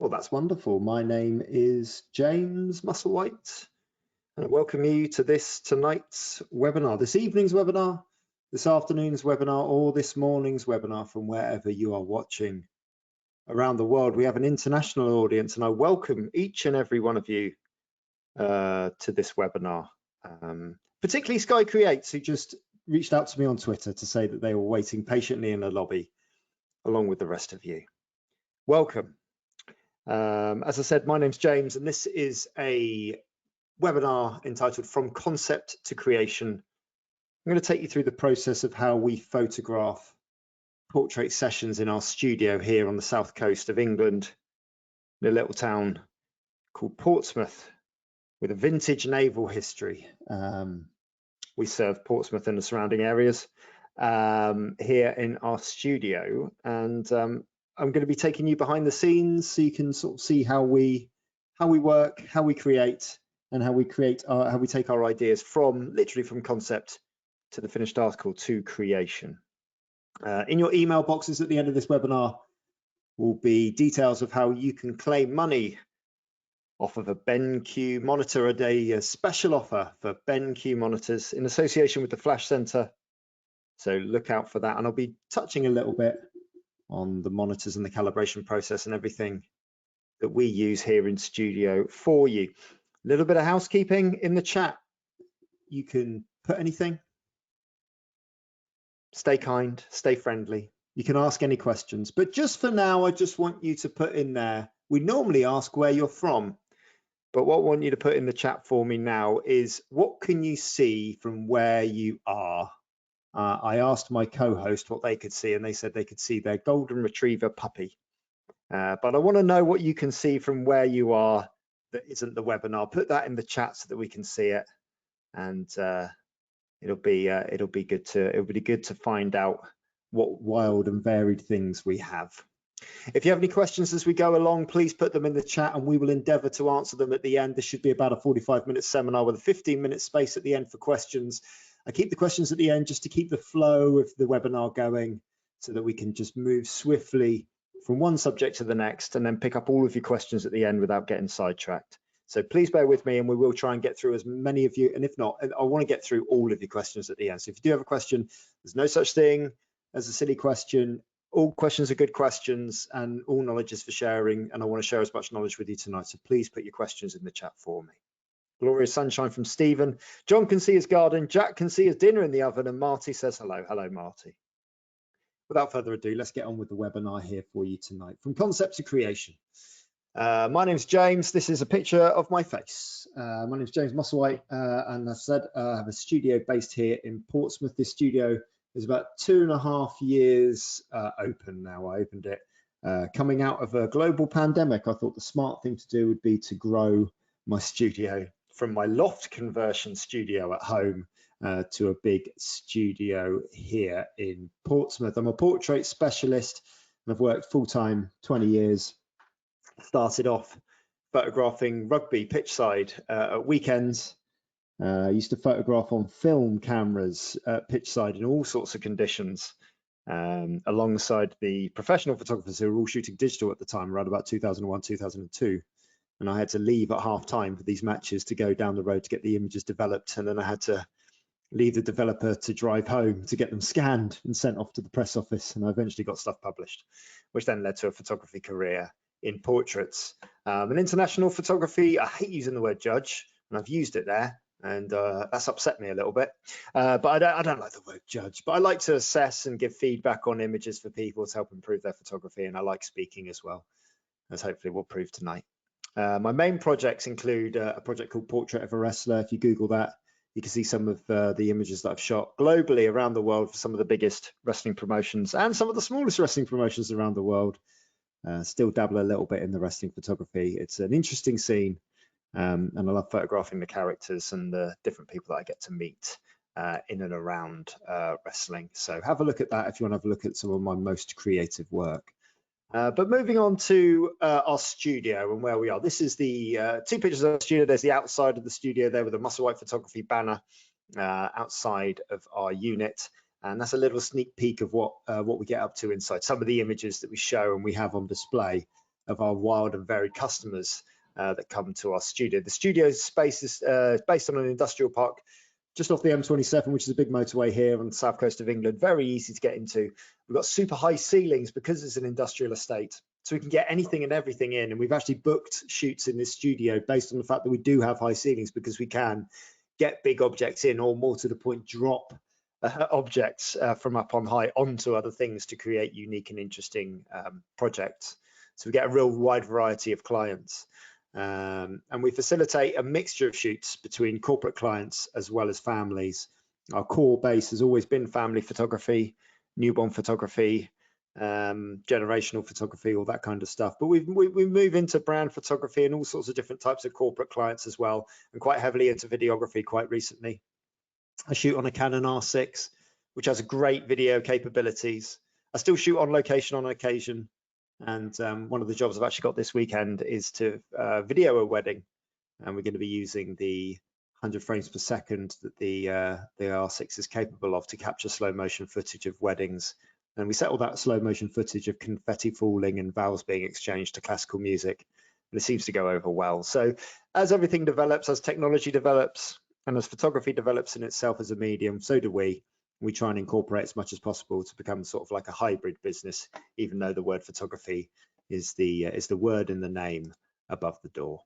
Well, that's wonderful. My name is James Musselwhite, and I welcome you to tonight's webinar, this evening's webinar, this afternoon's webinar, or this morning's webinar from wherever you are watching around the world. We have an international audience, and I welcome each and every one of you to this webinar, particularly Sky Creates, who just reached out to me on Twitter to say that they were waiting patiently in the lobby, along with the rest of you. Welcome. As I said, my name's James, and this is a webinar entitled From Concept to Creation. I'm going to take you through the process of how we photograph portrait sessions in our studio here on the south coast of England, in a little town called Portsmouth, with a vintage naval history. We serve Portsmouth and the surrounding areas here in our studio, and I'm going to be taking you behind the scenes so you can sort of see how we work, how we create, and how we take our ideas literally from concept to the finished article to creation. In your email boxes at the end of this webinar will be details of how you can claim money off of a BenQ monitor, a special offer for BenQ monitors in association with the Flash Center. So look out for that, and I'll be touching a little bit on the monitors and the calibration process and everything that we use here in studio for you. A little bit of housekeeping in the chat. You can put anything. Stay kind, stay friendly. You can ask any questions, but just for now, I just want you to put in there. We normally ask where you're from, but what I want you to put in the chat for me now is what can you see from where you are? I asked my co-host what they could see, and they said they could see their golden retriever puppy. But I want to know what you can see from where you are that isn't the webinar. Put that in the chat so that we can see it, and it'll be good to find out what wild and varied things we have. If you have any questions as we go along, please put them in the chat, and we will endeavour to answer them at the end. This should be about a 45-minute seminar with a 15-minute space at the end for questions. I keep the questions at the end just to keep the flow of the webinar going so that we can just move swiftly from one subject to the next and then pick up all of your questions at the end without getting sidetracked. So please bear with me, and we will try and get through as many of you. And if not, I want to get through all of your questions at the end. So if you do have a question, there's no such thing as a silly question. All questions are good questions, and all knowledge is for sharing. And I want to share as much knowledge with you tonight. So please put your questions in the chat for me. Glorious sunshine from Stephen. John can see his garden. Jack can see his dinner in the oven. And Marty says hello. Hello, Marty. Without further ado, let's get on with the webinar here for you tonight. From concept to creation. My name's James. This is a picture of my face. My name's James Musselwhite, and as I said, I have a studio based here in Portsmouth. This studio is about 2.5 years open now. I opened it coming out of a global pandemic. I thought the smart thing to do would be to grow my studio from my loft conversion studio at home to a big studio here in Portsmouth. I'm a portrait specialist, and I've worked full-time 20 years. Started off photographing rugby pitchside at weekends. I used to photograph on film cameras at pitchside in all sorts of conditions, alongside the professional photographers who were all shooting digital at the time, around about 2001, 2002. And I had to leave at half time for these matches to go down the road to get the images developed. And then I had to leave the developer to drive home to get them scanned and sent off to the press office. And I eventually got stuff published, which then led to a photography career in portraits. And international photography, I hate using the word judge, and I've used it there, and that's upset me a little bit. But I don't like the word judge, but I like to assess and give feedback on images for people to help improve their photography, and I like speaking as well, as hopefully we'll prove tonight. My main projects include a project called Portrait of a Wrestler. If you Google that, you can see some of the images that I've shot globally around the world for some of the biggest wrestling promotions and some of the smallest wrestling promotions around the world. Still dabble a little bit in the wrestling photography. It's an interesting scene, and I love photographing the characters and the different people that I get to meet in and around wrestling. So have a look at that if you want to have a look at some of my most creative work. But moving on to our studio and where we are. This is the two pictures of the studio. There's the outside of the studio there with a Musselwhite photography banner outside of our unit. And that's a little sneak peek of what we get up to inside. Some of the images that we show and we have on display of our wild and varied customers that come to our studio. The studio space is based on an industrial park just off the M27, which is a big motorway here on the south coast of England. Very easy to get into. We've got super high ceilings because it's an industrial estate, so we can get anything and everything in. And we've actually booked shoots in this studio based on the fact that we do have high ceilings, because we can get big objects in, or more to the point, drop objects from up on high onto other things to create unique and interesting projects. So we get a real wide variety of clients. And we facilitate a mixture of shoots between corporate clients as well as families. Our core base has always been family photography, newborn photography, generational photography, all that kind of stuff. But we move into brand photography and all sorts of different types of corporate clients as well, and quite heavily into videography quite recently. I shoot on a Canon R6, which has great video capabilities. I still shoot on location on occasion. And one of the jobs I've actually got this weekend is to video a wedding, and we're going to be using the 100 frames per second that the R6 is capable of to capture slow motion footage of weddings. And we set all that slow motion footage of confetti falling and vows being exchanged to classical music, and it seems to go over well. So as everything develops, as technology develops, and as photography develops in itself as a medium, so do we. We try and incorporate as much as possible to become sort of like a hybrid business, even though the word photography is the word in the name above the door.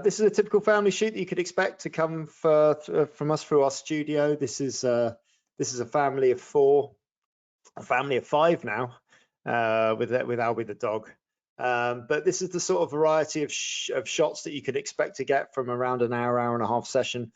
This is a typical family shoot that you could expect to come from us through our studio. This is a family of 4, a family of 5 now, with Albie the dog. But this is the sort of variety of shots that you could expect to get from around an hour and a half session.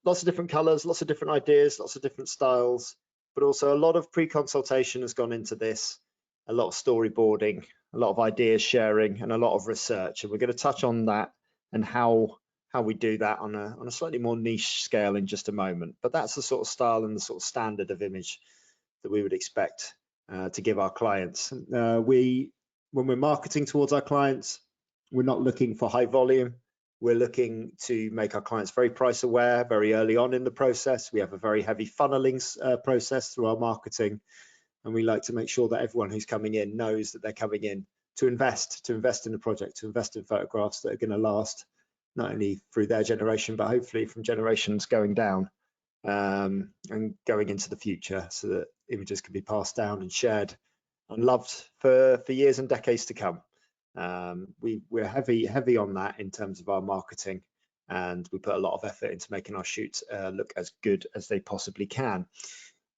Lots of different colors, lots of different ideas, lots of different styles, but also a lot of pre-consultation has gone into this, a lot of storyboarding, a lot of ideas sharing, and a lot of research. And we're going to touch on that and how we do that on a slightly more niche scale in just a moment. But that's the sort of style and the sort of standard of image that we would expect to give our clients. When we're marketing towards our clients, we're not looking for high volume. We're looking to make our clients very price aware very early on in the process. We have a very heavy funneling process through our marketing, and we like to make sure that everyone who's coming in knows that they're coming in to invest in the project, to invest in photographs that are going to last not only through their generation, but hopefully from generations going down and going into the future, so that images can be passed down and shared and loved for years and decades to come. We're heavy on that in terms of our marketing, and we put a lot of effort into making our shoots look as good as they possibly can.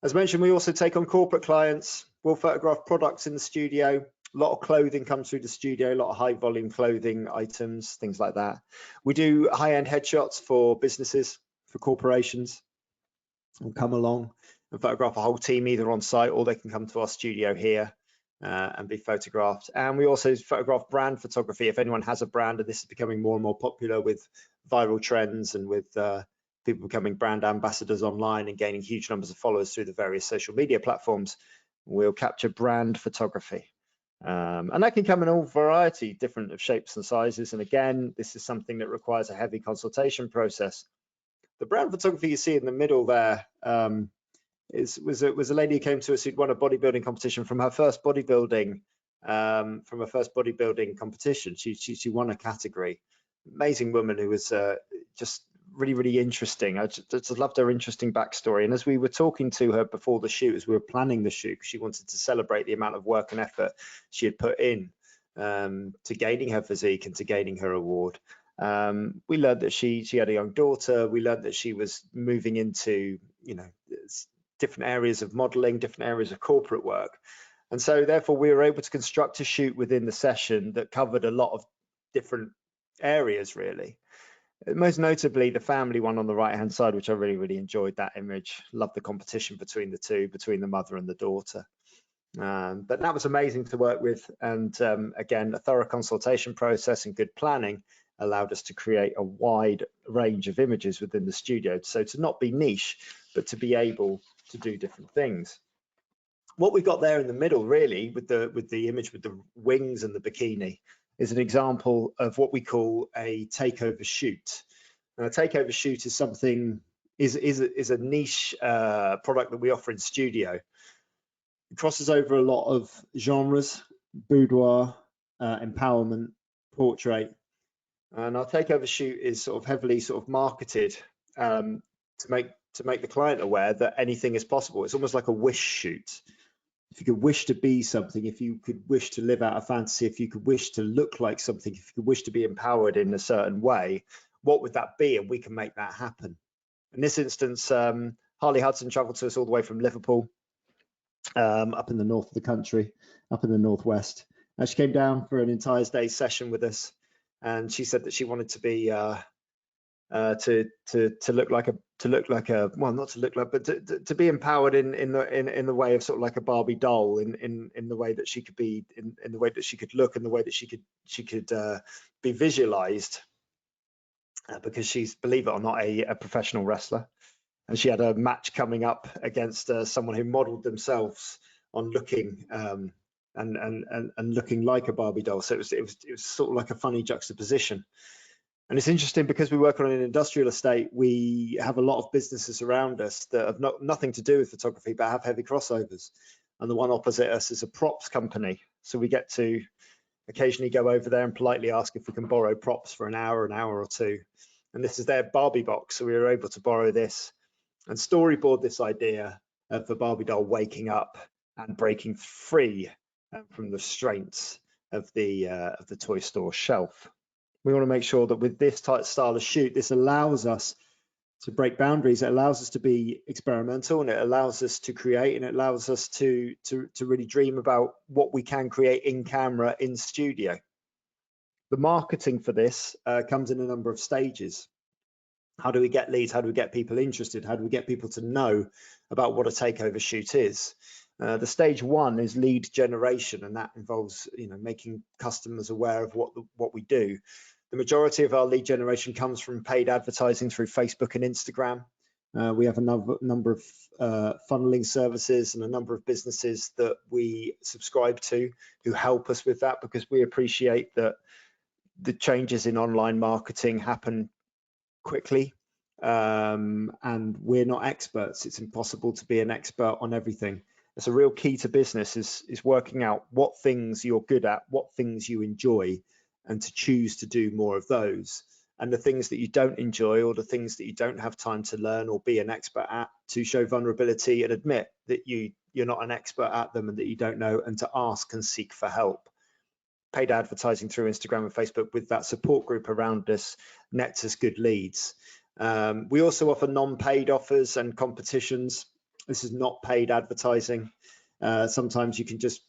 As mentioned, we also take on corporate clients. We'll photograph products in the studio. A lot of clothing comes through the studio, a lot of high volume clothing items, things like that. We do high-end headshots for businesses, for corporations. We'll come along and photograph a whole team either on site, or they can come to our studio here and be photographed. And we also photograph brand photography. If anyone has a brand, and this is becoming more and more popular with viral trends and with people becoming brand ambassadors online and gaining huge numbers of followers through the various social media platforms, we'll capture brand photography. And that can come in all variety, different of shapes and sizes. And again, this is something that requires a heavy consultation process. The brand photography you see in the middle there was a lady who came to us who'd won a bodybuilding competition from her first bodybuilding competition. She won a category. Amazing woman who was just really interesting. I just loved her interesting backstory. And as we were talking to her before the shoot, as we were planning the shoot, she wanted to celebrate the amount of work and effort she had put in to gaining her physique and to gaining her award. We learned that she had a young daughter. We learned that she was moving into, different areas of modeling, different areas of corporate work. And so therefore we were able to construct a shoot within the session that covered a lot of different areas, really. Most notably the family one on the right hand side, which I really enjoyed that image. Loved the competition between the two, between the mother and the daughter. But that was amazing to work with. And again, a thorough consultation process and good planning allowed us to create a wide range of images within the studio. So to not be niche, but to be able to do different things. What we've got there in the middle, really, with the image with the wings and the bikini, is an example of what we call a takeover shoot. Now, a takeover shoot is a niche product that we offer in studio. It crosses over a lot of genres: boudoir, empowerment, portrait. And our takeover shoot is sort of heavily sort of marketed to make the client aware that anything is possible. It's almost like a wish shoot. If you could wish to be something, if you could wish to live out a fantasy, if you could wish to look like something, if you could wish to be empowered in a certain way, what would that be? And we can make that happen. In this instance, Harley Hudson traveled to us all the way from Liverpool, up in the north of the country, up in the northwest. And she came down for an entire day session with us, and she said that she wanted to be to look like a well, not to look like, but to be empowered in the way of sort of like a Barbie doll, in the way that she could be, in the way that she could look, and the way that she could be visualized, because she's, believe it or not, a professional wrestler, and she had a match coming up against someone who modeled themselves on looking and looking like a Barbie doll. So it was sort of like a funny juxtaposition. And it's interesting because we work on an industrial estate. We have a lot of businesses around us that have nothing to do with photography, but have heavy crossovers. And the one opposite us is a props company. So we get to occasionally go over there and politely ask if we can borrow props for an hour or two. And this is their Barbie box. So we were able to borrow this and storyboard this idea of the Barbie doll waking up and breaking free from the restraints of the toy store shelf. We want to make sure that with this type style of shoot, this allows us to break boundaries. It allows us to be experimental, and it allows us to create, and it allows us to really dream about what we can create in camera, in studio. The marketing for this comes in a number of stages. How do we get leads? How do we get people interested? How do we get people to know about what a takeover shoot is? The stage one is lead generation, and that involves, making customers aware of what we do. The majority of our lead generation comes from paid advertising through Facebook and Instagram. We have a number of funneling services and a number of businesses that we subscribe to who help us with that, because we appreciate that the changes in online marketing happen quickly, and we're not experts. It's impossible to be an expert on everything. It's a real key to business is working out what things you're good at, what things you enjoy, and to choose to do more of those. And the things that you don't enjoy, or the things that you don't have time to learn or be an expert at, to show vulnerability and admit that you're not an expert at them and that you don't know, and to ask and seek for help. Paid advertising through Instagram and Facebook with that support group around us nets us good leads. We also offer non-paid offers and competitions. This is not paid advertising. Sometimes you can just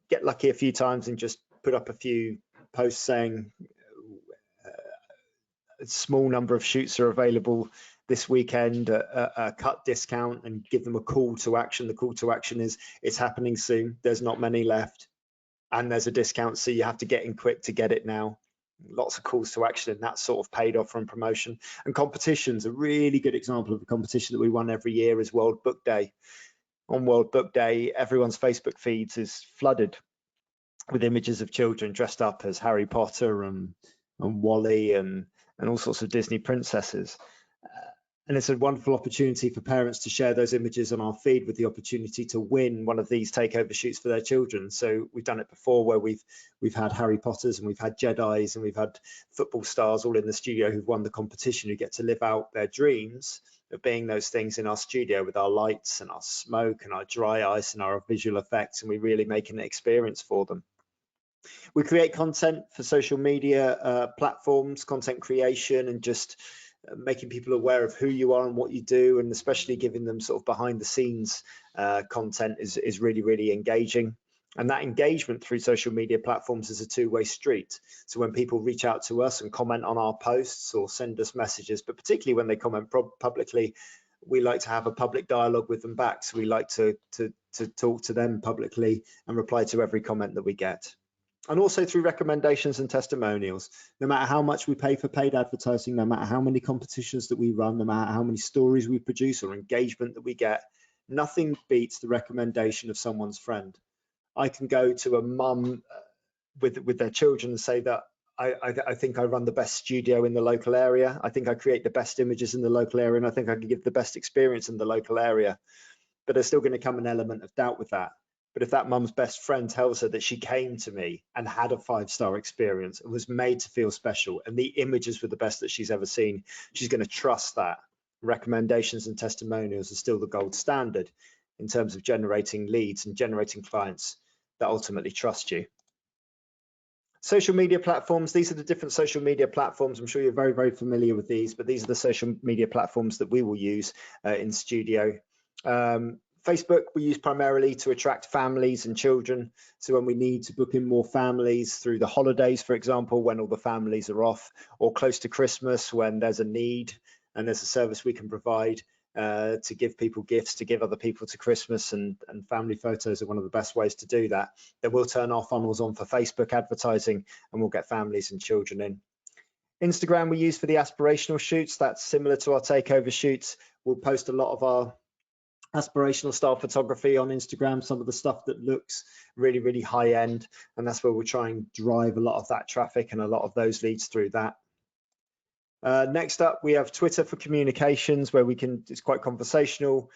get lucky a few times and just put up a few posts saying a small number of shoots are available this weekend, a cut discount, and give them a call to action. The call to action is it's happening soon. There's not many left, and there's a discount, so you have to get in quick to get it now. Lots of calls to action, and that sort of paid off from promotion. And competitions, a really good example of a competition that we run every year is World Book Day. On World Book Day, everyone's Facebook feeds is flooded with images of children dressed up as Harry Potter and Wally and all sorts of Disney princesses. And it's a wonderful opportunity for parents to share those images on our feed, with the opportunity to win one of these takeover shoots for their children. So we've done it before, where we've had Harry Potters, and we've had Jedis, and we've had football stars all in the studio who've won the competition, who get to live out their dreams of being those things in our studio with our lights and our smoke and our dry ice and our visual effects, and we really make an experience for them. We create content for social media platforms, content creation, and just making people aware of who you are and what you do, and especially giving them sort of behind the scenes content is really, really engaging. And that engagement through social media platforms is a two-way street. So when people reach out to us and comment on our posts or send us messages, but particularly when they comment publicly, we like to have a public dialogue with them back. So we like to talk to them publicly and reply to every comment that we get. And also through recommendations and testimonials. No matter how much we pay for paid advertising, no matter how many competitions that we run, no matter how many stories we produce or engagement that we get, nothing beats the recommendation of someone's friend. I can go to a mum with their children and say that I think I run the best studio in the local area. I think I create the best images in the local area, and I think I can give the best experience in the local area. But there's still going to come an element of doubt with that. But if that mum's best friend tells her that she came to me and had a 5-star experience and was made to feel special and the images were the best that she's ever seen, she's going to trust that. Recommendations and testimonials are still the gold standard in terms of generating leads and generating clients that ultimately trust you. Social media platforms, these are the different social media platforms. I'm sure you're very, very familiar with these, but these are the social media platforms that we will use in studio. Facebook we use primarily to attract families and children. So when we need to book in more families through the holidays, for example, when all the families are off, or close to Christmas when there's a need and there's a service we can provide to give people gifts, to give other people to Christmas, and family photos are one of the best ways to do that. Then we'll turn our funnels on for Facebook advertising and we'll get families and children in. Instagram we use for the aspirational shoots. That's similar to our takeover shoots. We'll post a lot of our aspirational style photography on Instagram, some of the stuff that looks really, really high end, and that's where we'll try and drive a lot of that traffic and a lot of those leads through that. Next up, we have Twitter for communications, where it's quite conversational.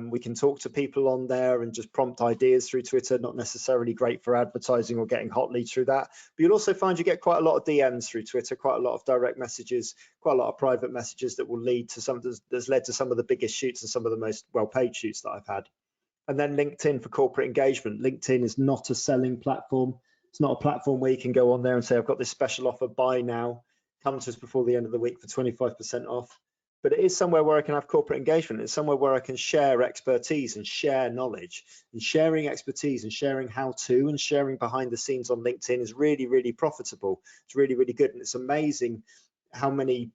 We can talk to people on there and just prompt ideas through Twitter, not necessarily great for advertising or getting hot leads through that. But you'll also find you get quite a lot of DMs through Twitter, quite a lot of direct messages, quite a lot of private messages that will lead to that's led to some of the biggest shoots and some of the most well-paid shoots that I've had. And then LinkedIn for corporate engagement. LinkedIn is not a selling platform. It's not a platform where you can go on there and say, I've got this special offer, buy now. Come to us before the end of the week for 25% off. But it is somewhere where I can have corporate engagement. It's somewhere where I can share expertise and share knowledge. And sharing expertise and sharing how to and sharing behind the scenes on LinkedIn is really, really profitable. It's really, really good. And it's amazing how many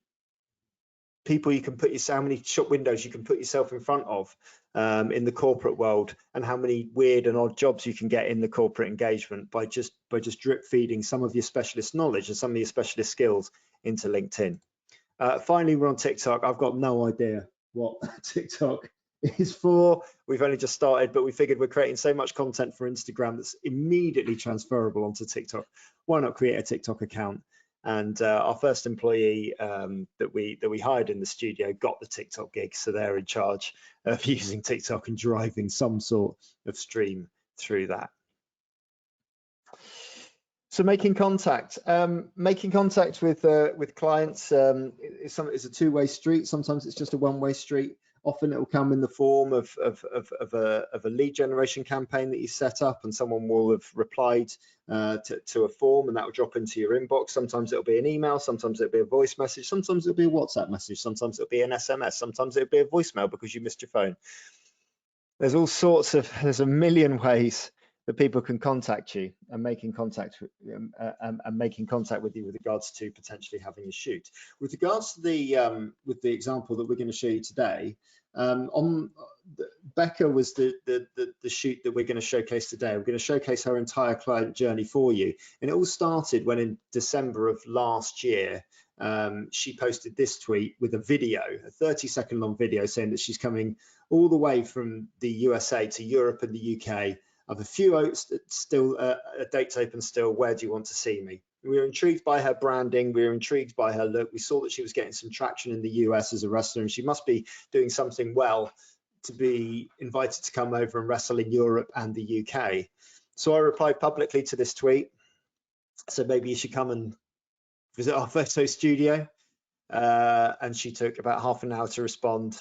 people you can put yourself, how many shop windows you can put yourself in front of in the corporate world, and how many weird and odd jobs you can get in the corporate engagement by just drip feeding some of your specialist knowledge and some of your specialist skills into LinkedIn. Finally, we're on TikTok. I've got no idea what TikTok is for. We've only just started, but we figured we're creating so much content for Instagram that's immediately transferable onto TikTok. Why not create a TikTok account? And our first employee that we hired in the studio got the TikTok gig, so they're in charge of using TikTok and driving some sort of stream through that. So making contact with clients is a two-way street. Sometimes it's just a one-way street. Often it will come in the form of a lead generation campaign that you set up, and someone will have replied to a form, and that will drop into your inbox. Sometimes it'll be an email, sometimes it'll be a voice message, sometimes it'll be a WhatsApp message, sometimes it'll be an SMS, sometimes it'll be a voicemail because you missed your phone. There's a million ways that people can contact you and making contact with you with regards to potentially having a shoot. With regards to the example that we're going to show you today, Becca was the shoot that we're going to showcase today. We're going to showcase her entire client journey for you, and it all started when in December of last year she posted this tweet with a video, a 30-second long video, saying that she's coming all the way from the USA to Europe and the UK. I have a few dates open still. Where do you want to see me? We were intrigued by her branding. We were intrigued by her look. We saw that she was getting some traction in the US as a wrestler, and she must be doing something well to be invited to come over and wrestle in Europe and the UK. So I replied publicly to this tweet. So maybe you should come and visit our photo studio. And she took about half an hour to respond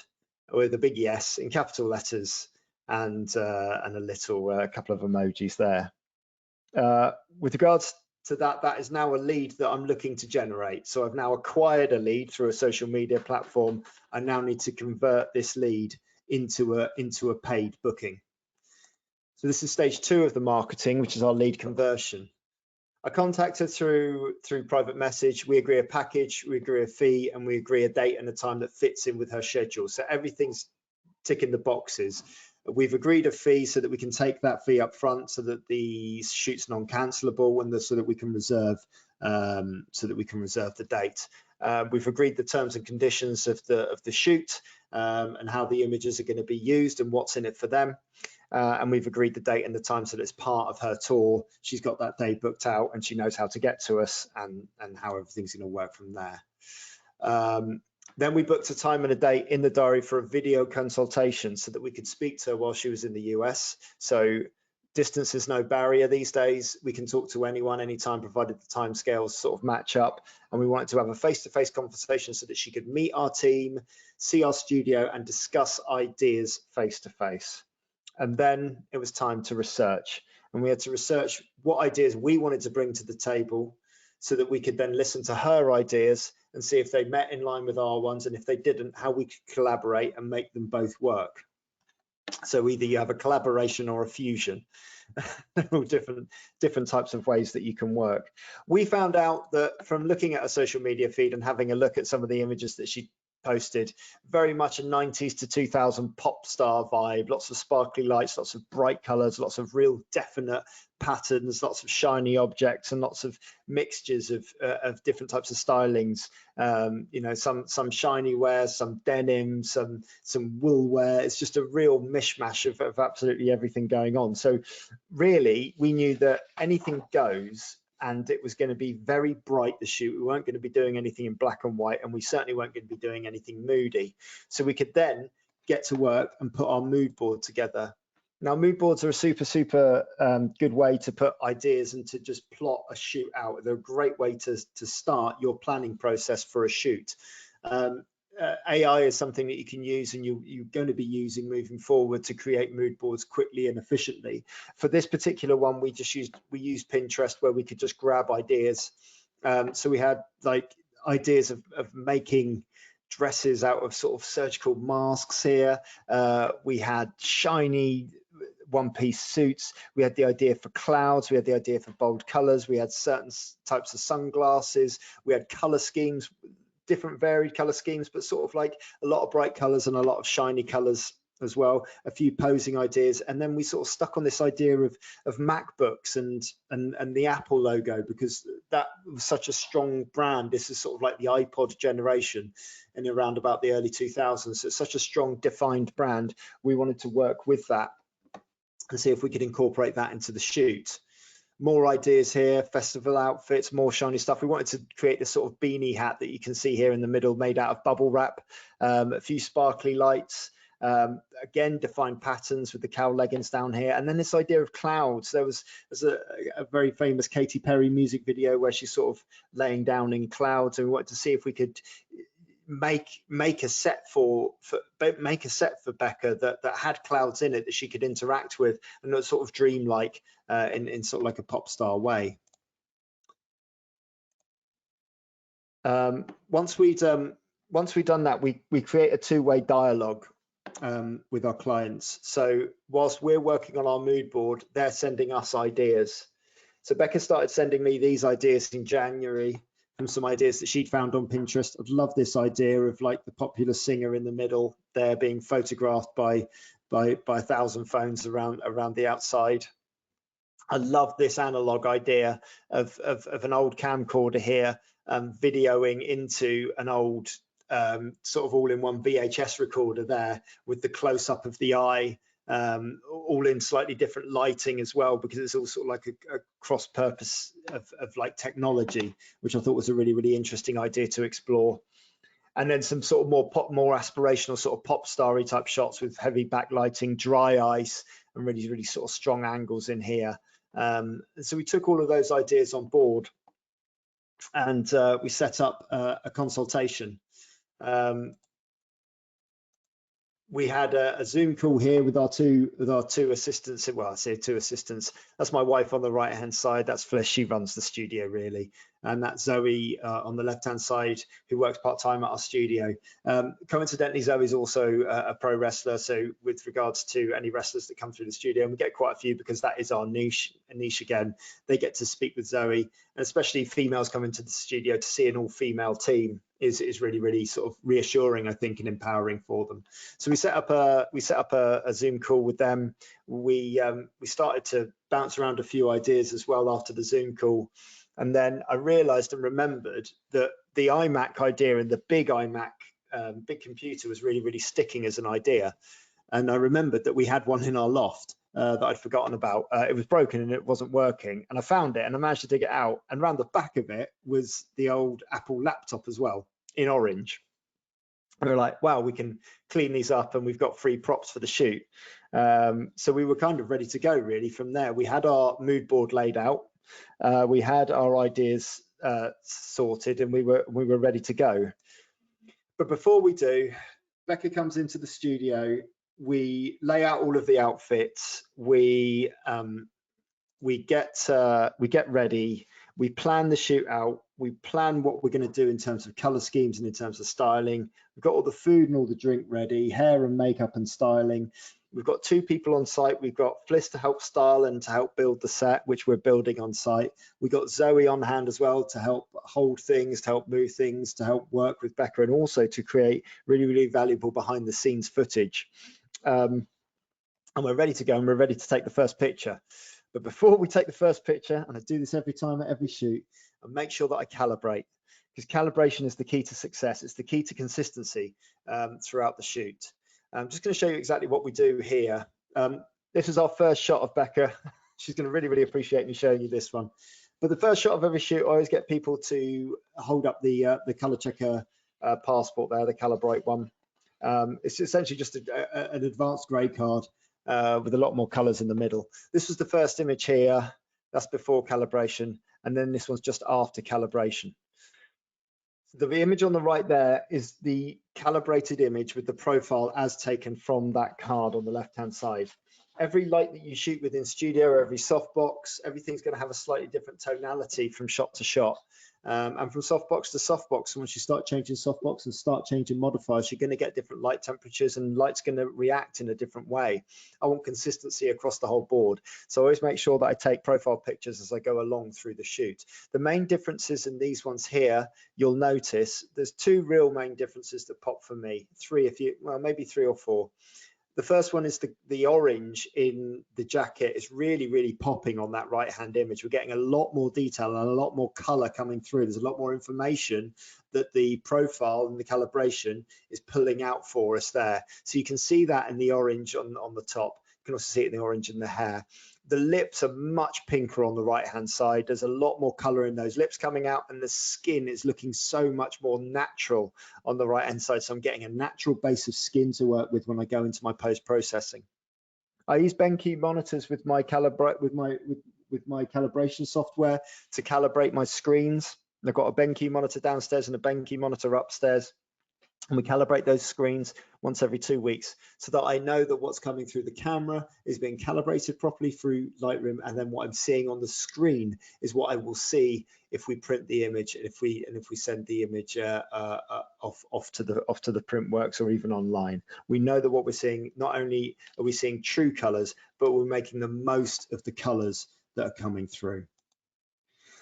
with a big yes in capital letters and a couple of emojis there. With regards to that is now a lead that I'm looking to generate. So I've now acquired a lead through a social media platform. I now need to convert this lead into a paid booking. So this is stage 2 of the marketing, which is our lead conversion. I contact her through private message. We agree a package, we agree a fee, and we agree a date and a time that fits in with her schedule. So everything's ticking the boxes. We've agreed a fee so that we can take that fee up front, so that the shoot's non-cancelable, and so that we can reserve the date. We've agreed the terms and conditions of the shoot and how the images are going to be used and what's in it for them. And we've agreed the date and the time so that it's part of her tour. She's got that day booked out and she knows how to get to us and how everything's going to work from there. Then we booked a time and a date in the diary for a video consultation so that we could speak to her while she was in the US. So distance is no barrier these days. We can talk to anyone, anytime, provided the timescales sort of match up. And we wanted to have a face-to-face conversation so that she could meet our team, see our studio, and discuss ideas face-to-face. And then it was time to research. And we had to research what ideas we wanted to bring to the table so that we could then listen to her ideas and see if they met in line with our ones. And if they didn't, how we could collaborate and make them both work. So either you have a collaboration or a fusion. All different types of ways that you can work. We found out that from looking at a social media feed and having a look at some of the images that she posted, very much a 90s to 2000 pop star vibe, lots of sparkly lights, lots of bright colors, lots of real definite patterns, lots of shiny objects, and lots of mixtures of different types of stylings. You know, some shiny wear, some denim, some wool wear. It's just a real mishmash of absolutely everything going on. So really, we knew that anything goes, and it was going to be very bright, the shoot. We weren't going to be doing anything in black and white, and we certainly weren't going to be doing anything moody. So we could then get to work and put our mood board together. Now, mood boards are a super good way to put ideas and to just plot a shoot out. They're a great way to start your planning process for a shoot. AI is something that you can use, and you're going to be using moving forward to create mood boards quickly and efficiently. For this particular one, we used Pinterest, where we could just grab ideas. So we had like ideas of making dresses out of sort of surgical masks here. We had shiny one-piece suits. We had the idea for clouds. We had the idea for bold colors. We had certain types of sunglasses. We had color schemes, different varied color schemes, but sort of like a lot of bright colors and a lot of shiny colors as well, a few posing ideas. And then we sort of stuck on this idea of MacBooks and the Apple logo, because that was such a strong brand. This is sort of like the iPod generation in around about the early 2000s. So it's such a strong defined brand. We wanted to work with that and see if we could incorporate that into the shoot. More ideas here, festival outfits, more shiny stuff. We wanted to create this sort of beanie hat that you can see here in the middle, made out of bubble wrap, a few sparkly lights, again, defined patterns with the cowl leggings down here. And then this idea of clouds. There's a very famous Katy Perry music video where she's sort of laying down in clouds, and we wanted to see if we could make a set for Becca that had clouds in it that she could interact with, and was sort of dreamlike in sort of like a pop star way. Once we'd done that, we create a two-way dialogue with our clients. So whilst we're working on our mood board, they're sending us ideas. So Becca started sending me these ideas in January, from some ideas that she'd found on Pinterest. I'd love this idea of like the popular singer in the middle there being photographed by 1,000 phones around the outside. I love this analog idea of an old camcorder here, videoing into an old sort of all-in-one VHS recorder there, with the close-up of the eye, all in slightly different lighting as well, because it's all sort of like a cross purpose of like technology, which I thought was a really interesting idea to explore. And then some sort of more aspirational sort of pop starry type shots with heavy backlighting, dry ice, and really sort of strong angles in here. And so we took all of those ideas on board, and we set up a consultation. We had a Zoom call here with our two assistants. Well, I say two assistants. That's my wife on the right hand side. That's Fliss. She runs the studio really, and that's Zoe on the left hand side, who works part time at our studio. Coincidentally, Zoe's also a pro wrestler. So with regards to any wrestlers that come through the studio, and we get quite a few because that is our niche again. They get to speak with Zoe, and especially females coming to the studio to see an all female team is really sort of reassuring, I think, and empowering for them. So we set up a Zoom call with them. We started to bounce around a few ideas as well after the Zoom call, and then I realized and remembered that the iMac idea and the big iMac big computer was really sticking as an idea. And I remembered that we had one in our loft that I'd forgotten about. It was broken and it wasn't working, and I found it and I managed to dig it out, and around the back of it was the old Apple laptop as well, in orange. And we were like, wow, we can clean these up and we've got free props for the shoot. So we were kind of ready to go really from there. We had our mood board laid out, we had our ideas sorted, and we were ready to go. But before we do, Becca comes into the studio, we lay out all of the outfits, we get ready, we plan the shoot out, we plan what we're going to do in terms of color schemes and in terms of styling. We've got all the food and all the drink ready, hair and makeup and styling. We've got 2 people on site. We've got Fliss to help style and to help build the set, which we're building on site. We've got Zoe on hand as well to help hold things, to help move things, to help work with Becca, and also to create really, really valuable behind the scenes footage. And we're ready to go, and we're ready to take the first picture. But before we take the first picture, and I do this every time at every shoot, I make sure that I calibrate, because calibration is the key to success. It's the key to consistency throughout the shoot. I'm just going to show you exactly what we do here. This is our first shot of Becca. She's going to really, really appreciate me showing you this one. But the first shot of every shoot, I always get people to hold up the color checker passport there, the Calibrate one. It's essentially just an advanced grey card with a lot more colors in the middle. This was the first image here. That's before calibration. And then this one's just after calibration. The image on the right there is the calibrated image with the profile as taken from that card on the left-hand side. Every light that you shoot with in studio, every softbox, everything's going to have a slightly different tonality from shot to shot. And from softbox to softbox, once you start changing softbox and start changing modifiers, you're going to get different light temperatures, and light's going to react in a different way. I want consistency across the whole board, so I always make sure that I take profile pictures as I go along through the shoot. The main differences in these ones here, you'll notice there's 2 real main differences that pop for me. 3 if you, well, maybe 3 or 4. The first one is the orange in the jacket is really, really popping on that right-hand image. We're getting a lot more detail and a lot more color coming through. There's a lot more information that the profile and the calibration is pulling out for us there. So you can see that in the orange on the top. You can also see it in the orange in the hair. The lips are much pinker on the right-hand side. There's a lot more color in those lips coming out, and the skin is looking so much more natural on the right-hand side. So I'm getting a natural base of skin to work with when I go into my post-processing. I use BenQ monitors with my calibration software to calibrate my screens. I've got a BenQ monitor downstairs and a BenQ monitor upstairs. And we calibrate those screens once every 2 weeks so that I know that what's coming through the camera is being calibrated properly through Lightroom, and then what I'm seeing on the screen is what I will see if we print the image, and if we send the image off to the Printworks or even online. We know that what we're seeing, not only are we seeing true colors, but we're making the most of the colors that are coming through.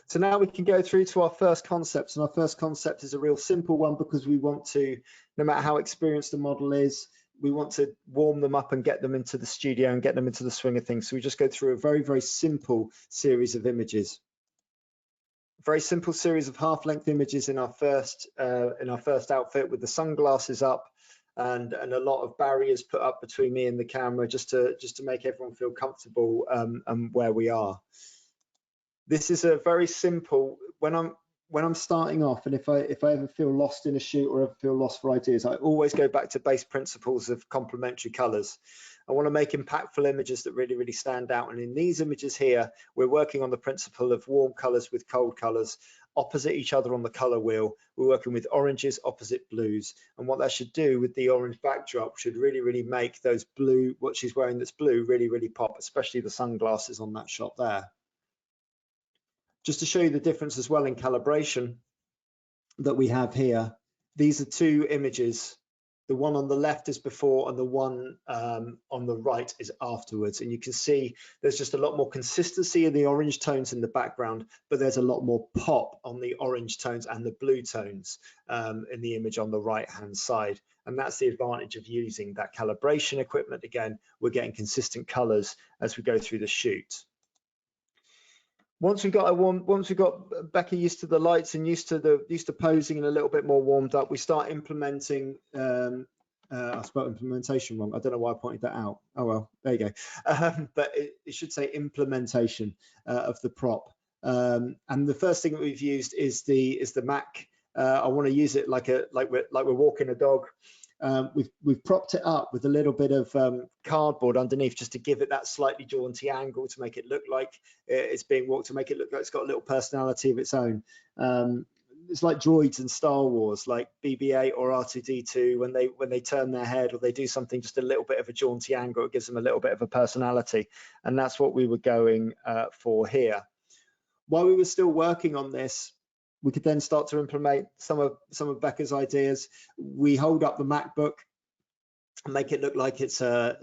So now we can go through to our first concept, and our first concept is a real simple one, because we want to, no matter how experienced the model is, we want to warm them up and get them into the studio and get them into the swing of things. So we just go through a very, very simple series of images. Very simple series of half-length images in our first outfit, with the sunglasses up and a lot of barriers put up between me and the camera, just to make everyone feel comfortable where we are. This is a very simple, when I'm starting off, and if I ever feel lost in a shoot or ever feel lost for ideas, I always go back to base principles of complementary colors. I want to make impactful images that really, really stand out. And in these images here, we're working on the principle of warm colors with cold colors opposite each other on the color wheel. We're working with oranges opposite blues. And what that should do with the orange backdrop should really, really make those blue, what she's wearing that's blue, really, really pop, especially the sunglasses on that shot there. Just to show you the difference as well in calibration that we have here, these are 2 images. The one on the left is before, and the one on the right is afterwards. And you can see there's just a lot more consistency in the orange tones in the background, but there's a lot more pop on the orange tones and the blue tones in the image on the right-hand side. And that's the advantage of using that calibration equipment. Again, we're getting consistent colors as we go through the shoot. Once we got Becca used to the lights and used to posing and a little bit more warmed up, we start implementing. I spelled implementation wrong. I don't know why I pointed that out. Oh well, there you go. But it should say implementation of the prop. And the first thing that we've used is the Mac. I want to use it like we're walking a dog. we've propped it up with a little bit of cardboard underneath just to give it that slightly jaunty angle, to make it look like it's being walked, to make it look like it's got a little personality of its own. It's like droids in Star Wars, like BB-8 or R2-D2, when they turn their head or they do something just a little bit of a jaunty angle, it gives them a little bit of a personality, and that's what we were going for here. While we were still working on this, we could then start to implement some of Becca's ideas. We hold up the MacBook and make it look like it's a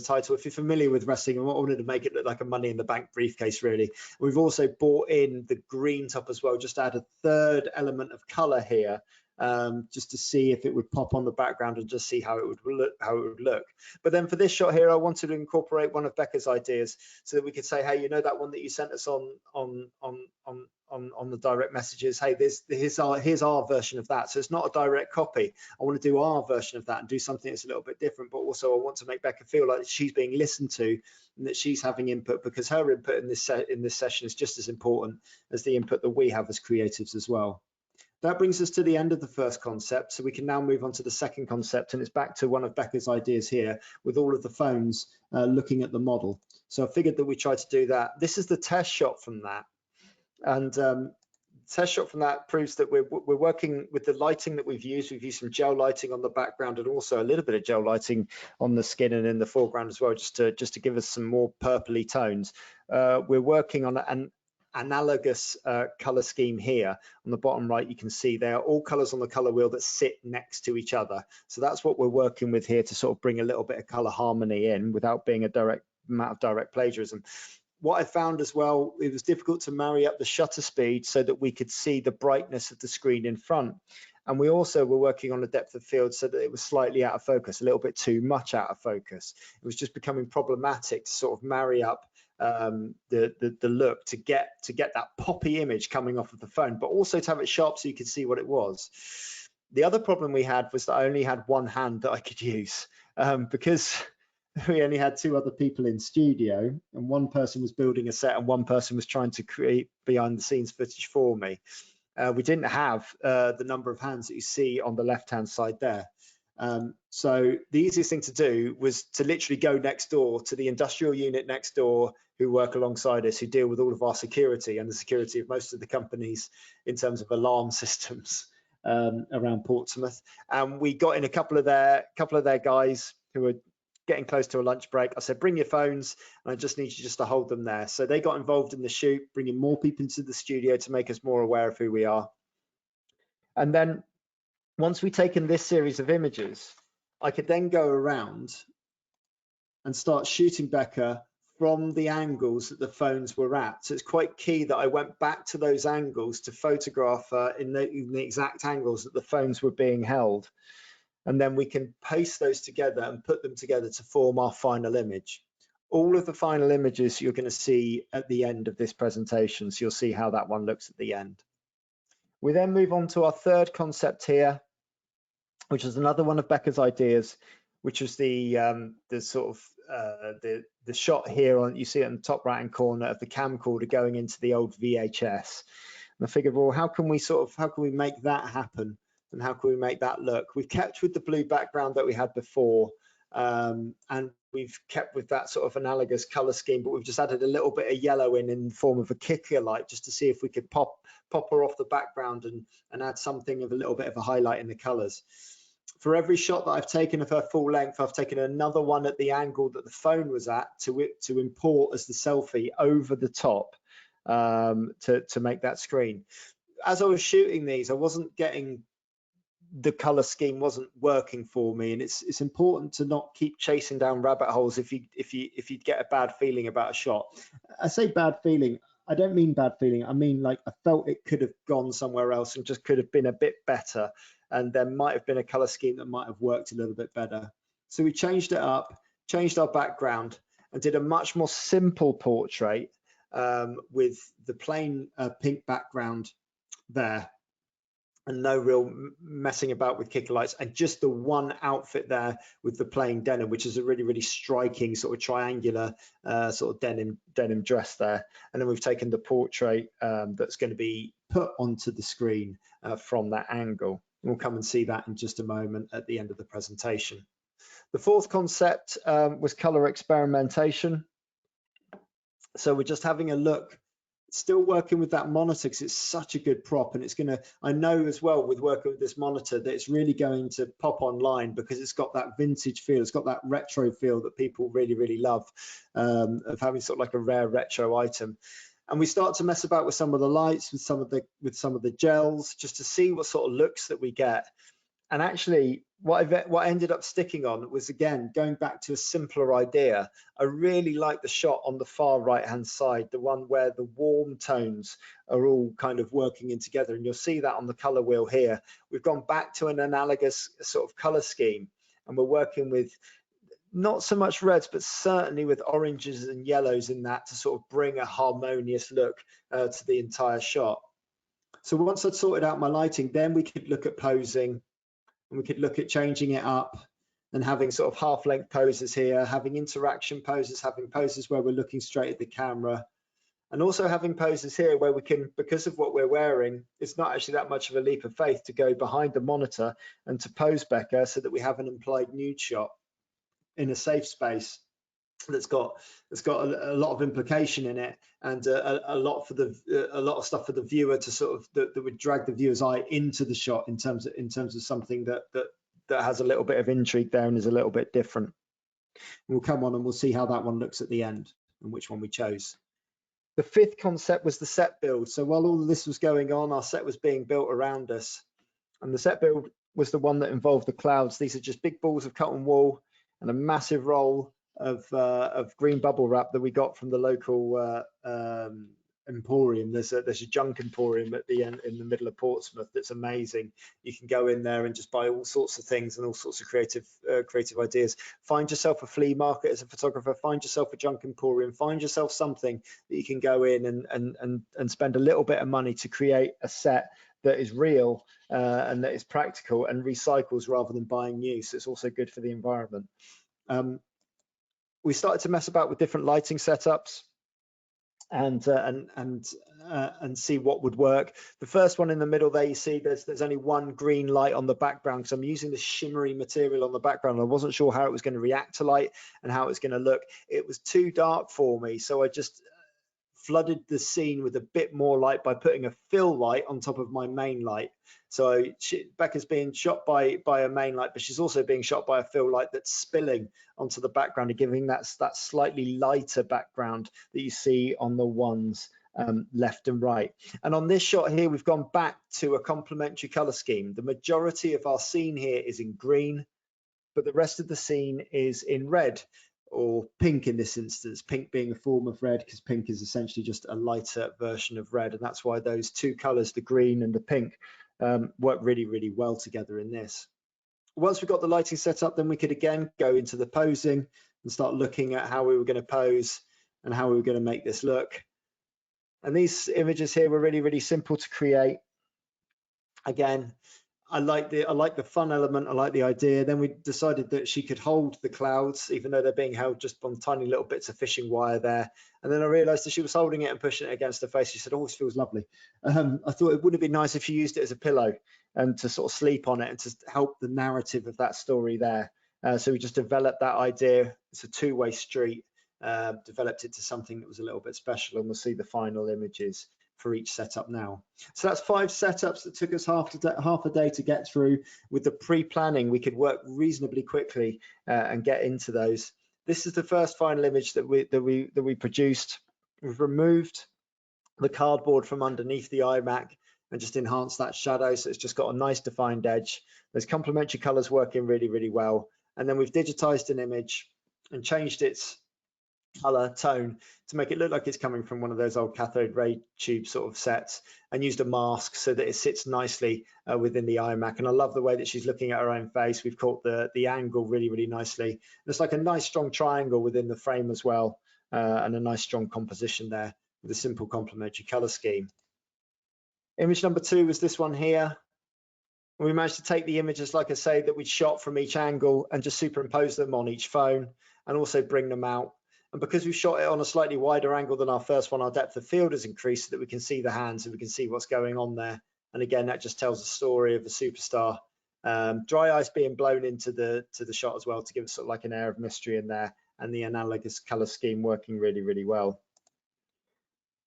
title. If you're familiar with wrestling, I wanted to make it look like a Money in the Bank briefcase, really. We've also brought in the green top as well, just to add a third element of color here, just to see if it would pop on the background and just see how it would look. But then for this shot here, I wanted to incorporate one of Becca's ideas so that we could say, hey, you know that one that you sent us on the direct messages, hey, here's our version of that. So it's not a direct copy. I want to do our version of that and do something that's a little bit different, but also I want to make Becca feel like she's being listened to and that she's having input, because her input in this session is just as important as the input that we have as creatives as well. That brings us to the end of the first concept, so we can now move on to the second concept, and it's back to one of Becca's ideas here with all of the phones looking at the model. So I figured that we tried to do that. This is the test shot from that, and test shot from that proves that we're working with the lighting that we've used. We've used some gel lighting on the background and also a little bit of gel lighting on the skin and in the foreground as well, just to give us some more purpley tones. We're working on an analogous color scheme here. On the bottom right, you can see they are all colors on the color wheel that sit next to each other. So that's what we're working with here, to sort of bring a little bit of color harmony in without being a direct amount of direct plagiarism. What I found as well, it was difficult to marry up the shutter speed so that we could see the brightness of the screen in front. And we also were working on a depth of field so that it was slightly out of focus, a little bit too much out of focus. It was just becoming problematic to sort of marry up the look to get that poppy image coming off of the phone, but also to have it sharp so you could see what it was. The other problem we had was that I only had one hand that I could use, because we only had two other people in studio, and one person was building a set and one person was trying to create behind the scenes footage for me. We didn't have the number of hands that you see on the left hand side there. So the easiest thing to do was to literally go next door to the industrial unit next door, who work alongside us, who deal with all of our security and the security of most of the companies in terms of alarm systems around Portsmouth. And we got in a couple of their guys who were getting close to a lunch break. I said, bring your phones, and I just need you just to hold them there. So they got involved in the shoot, bringing more people into the studio to make us more aware of who we are. And then once we'd taken this series of images, I could then go around and start shooting Becca from the angles that the phones were at. So it's quite key that I went back to those angles to photograph her in the exact angles that the phones were being held. And then we can paste those together and put them together to form our final image. All of the final images you're going to see at the end of this presentation, so you'll see how that one looks at the end. We then move on to our third concept here, which is another one of Becca's ideas, which was the sort of the shot here on, you see it in the top right hand corner, of the camcorder going into the old VHS. And I figured, well, how can we make that happen, and how can we make that look? We've kept with the blue background that we had before, and we've kept with that sort of analogous color scheme, but we've just added a little bit of yellow in the form of a kicker light, just to see if we could pop her off the background and add something of a little bit of a highlight in the colors. For every shot that I've taken of her full length, I've taken another one at the angle that the phone was at to import as the selfie over the top, to make that screen. As I was shooting these, I wasn't getting, the color scheme wasn't working for me, and it's important to not keep chasing down rabbit holes if you get a bad feeling about a shot. I say bad feeling, I don't mean bad feeling, I mean like I felt it could have gone somewhere else and just could have been a bit better, and there might have been a color scheme that might have worked a little bit better. So we changed it up, changed our background, and did a much more simple portrait with the plain pink background there, and no real messing about with kicker lights, and just the one outfit there with the plain denim, which is a really, really striking sort of triangular sort of denim dress there. And then we've taken the portrait that's going to be put onto the screen from that angle. We'll come and see that in just a moment at the end of the presentation. The fourth concept was color experimentation. So we're just having a look, still working with that monitor because it's such a good prop, and it's gonna, I know as well with working with this monitor that it's really going to pop online because it's got that vintage feel, it's got that retro feel that people really, really love, of having sort of like a rare retro item. And we start to mess about with some of the lights, with some of the gels, just to see what sort of looks that we get. And actually, what I ended up sticking on was, again, going back to a simpler idea. I really like the shot on the far right-hand side, the one where the warm tones are all kind of working in together. And you'll see that on the color wheel here. We've gone back to an analogous sort of color scheme, and we're working with not so much reds, but certainly with oranges and yellows in that to sort of bring a harmonious look to the entire shot. So once I'd sorted out my lighting, then we could look at posing. And we could look at changing it up and having sort of half-length poses here, having interaction poses, having poses where we're looking straight at the camera, and also having poses here where we can, because of what we're wearing, it's not actually that much of a leap of faith to go behind the monitor and to pose better so that we have an implied nude shot in a safe space that's got a lot of implication in it, and a lot of stuff for the viewer to sort of that would drag the viewer's eye into the shot in terms of something that has a little bit of intrigue there and is a little bit different. And we'll come on and we'll see how that one looks at the end and which one we chose. The fifth concept was the set build. So while all of this was going on, our set was being built around us, and the set build was the one that involved the clouds. These are just big balls of cotton wool and a massive roll of green bubble wrap that we got from the local emporium. There's a junk emporium at the end in the middle of Portsmouth that's amazing. You can go in there and just buy all sorts of things and all sorts of creative ideas. Find yourself a flea market as a photographer, find yourself a junk emporium, find yourself something that you can go in and spend a little bit of money to create a set that is real and that is practical and recycles rather than buying new. So it's also good for the environment. We started to mess about with different lighting setups and see what would work. The first one in the middle there, you see there's only one green light on the background because I'm using the shimmery material on the background. I wasn't sure how it was going to react to light and how it was going to look. It was too dark for me, so I just flooded the scene with a bit more light by putting a fill light on top of my main light. So Becca's being shot by a main light, but she's also being shot by a fill light that's spilling onto the background and giving that slightly lighter background that you see on the ones left and right. And on this shot here, we've gone back to a complementary color scheme. The majority of our scene here is in green, but the rest of the scene is in red, or pink in this instance, pink being a form of red because pink is essentially just a lighter version of red, and that's why those two colors, the green and the pink, work really, really well together in this. Once we've got the lighting set up, then we could again go into the posing and start looking at how we were going to pose and how we were going to make this look. And these images here were really, really simple to create. Again, I like the fun element. I like the idea. Then we decided that she could hold the clouds, even though they're being held just on tiny little bits of fishing wire there. And then I realized that she was holding it and pushing it against her face. She said, "Oh, this feels lovely." I thought it would have been nice if you used it as a pillow and to sort of sleep on it and to help the narrative of that story there. So we just developed that idea. It's a two-way street. Developed it to something that was a little bit special, and we'll see the final images for each setup now. So that's 5 setups that took us half a day to get through. With the pre-planning, we could work reasonably quickly and get into those. This is the first final image that we produced. We've removed the cardboard from underneath the iMac and just enhanced that shadow, so it's just got a nice defined edge. There's complementary colors working really, really well. And then we've digitized an image and changed its color tone to make it look like it's coming from one of those old cathode ray tube sort of sets, and used a mask so that it sits nicely within the iMac. And I love the way that she's looking at her own face. We've caught the angle really, really nicely. And it's like a nice strong triangle within the frame as well, and a nice strong composition there with a simple complementary color scheme. Image number 2 was this one here. We managed to take the images, like I say, that we'd shot from each angle and just superimpose them on each phone and also bring them out. And because we've shot it on a slightly wider angle than our first one, our depth of field has increased so that we can see the hands and we can see what's going on there. And again, that just tells a story of a superstar. Dry ice being blown into the shot as well to give it sort of like an air of mystery in there, and the analogous color scheme working really, really well.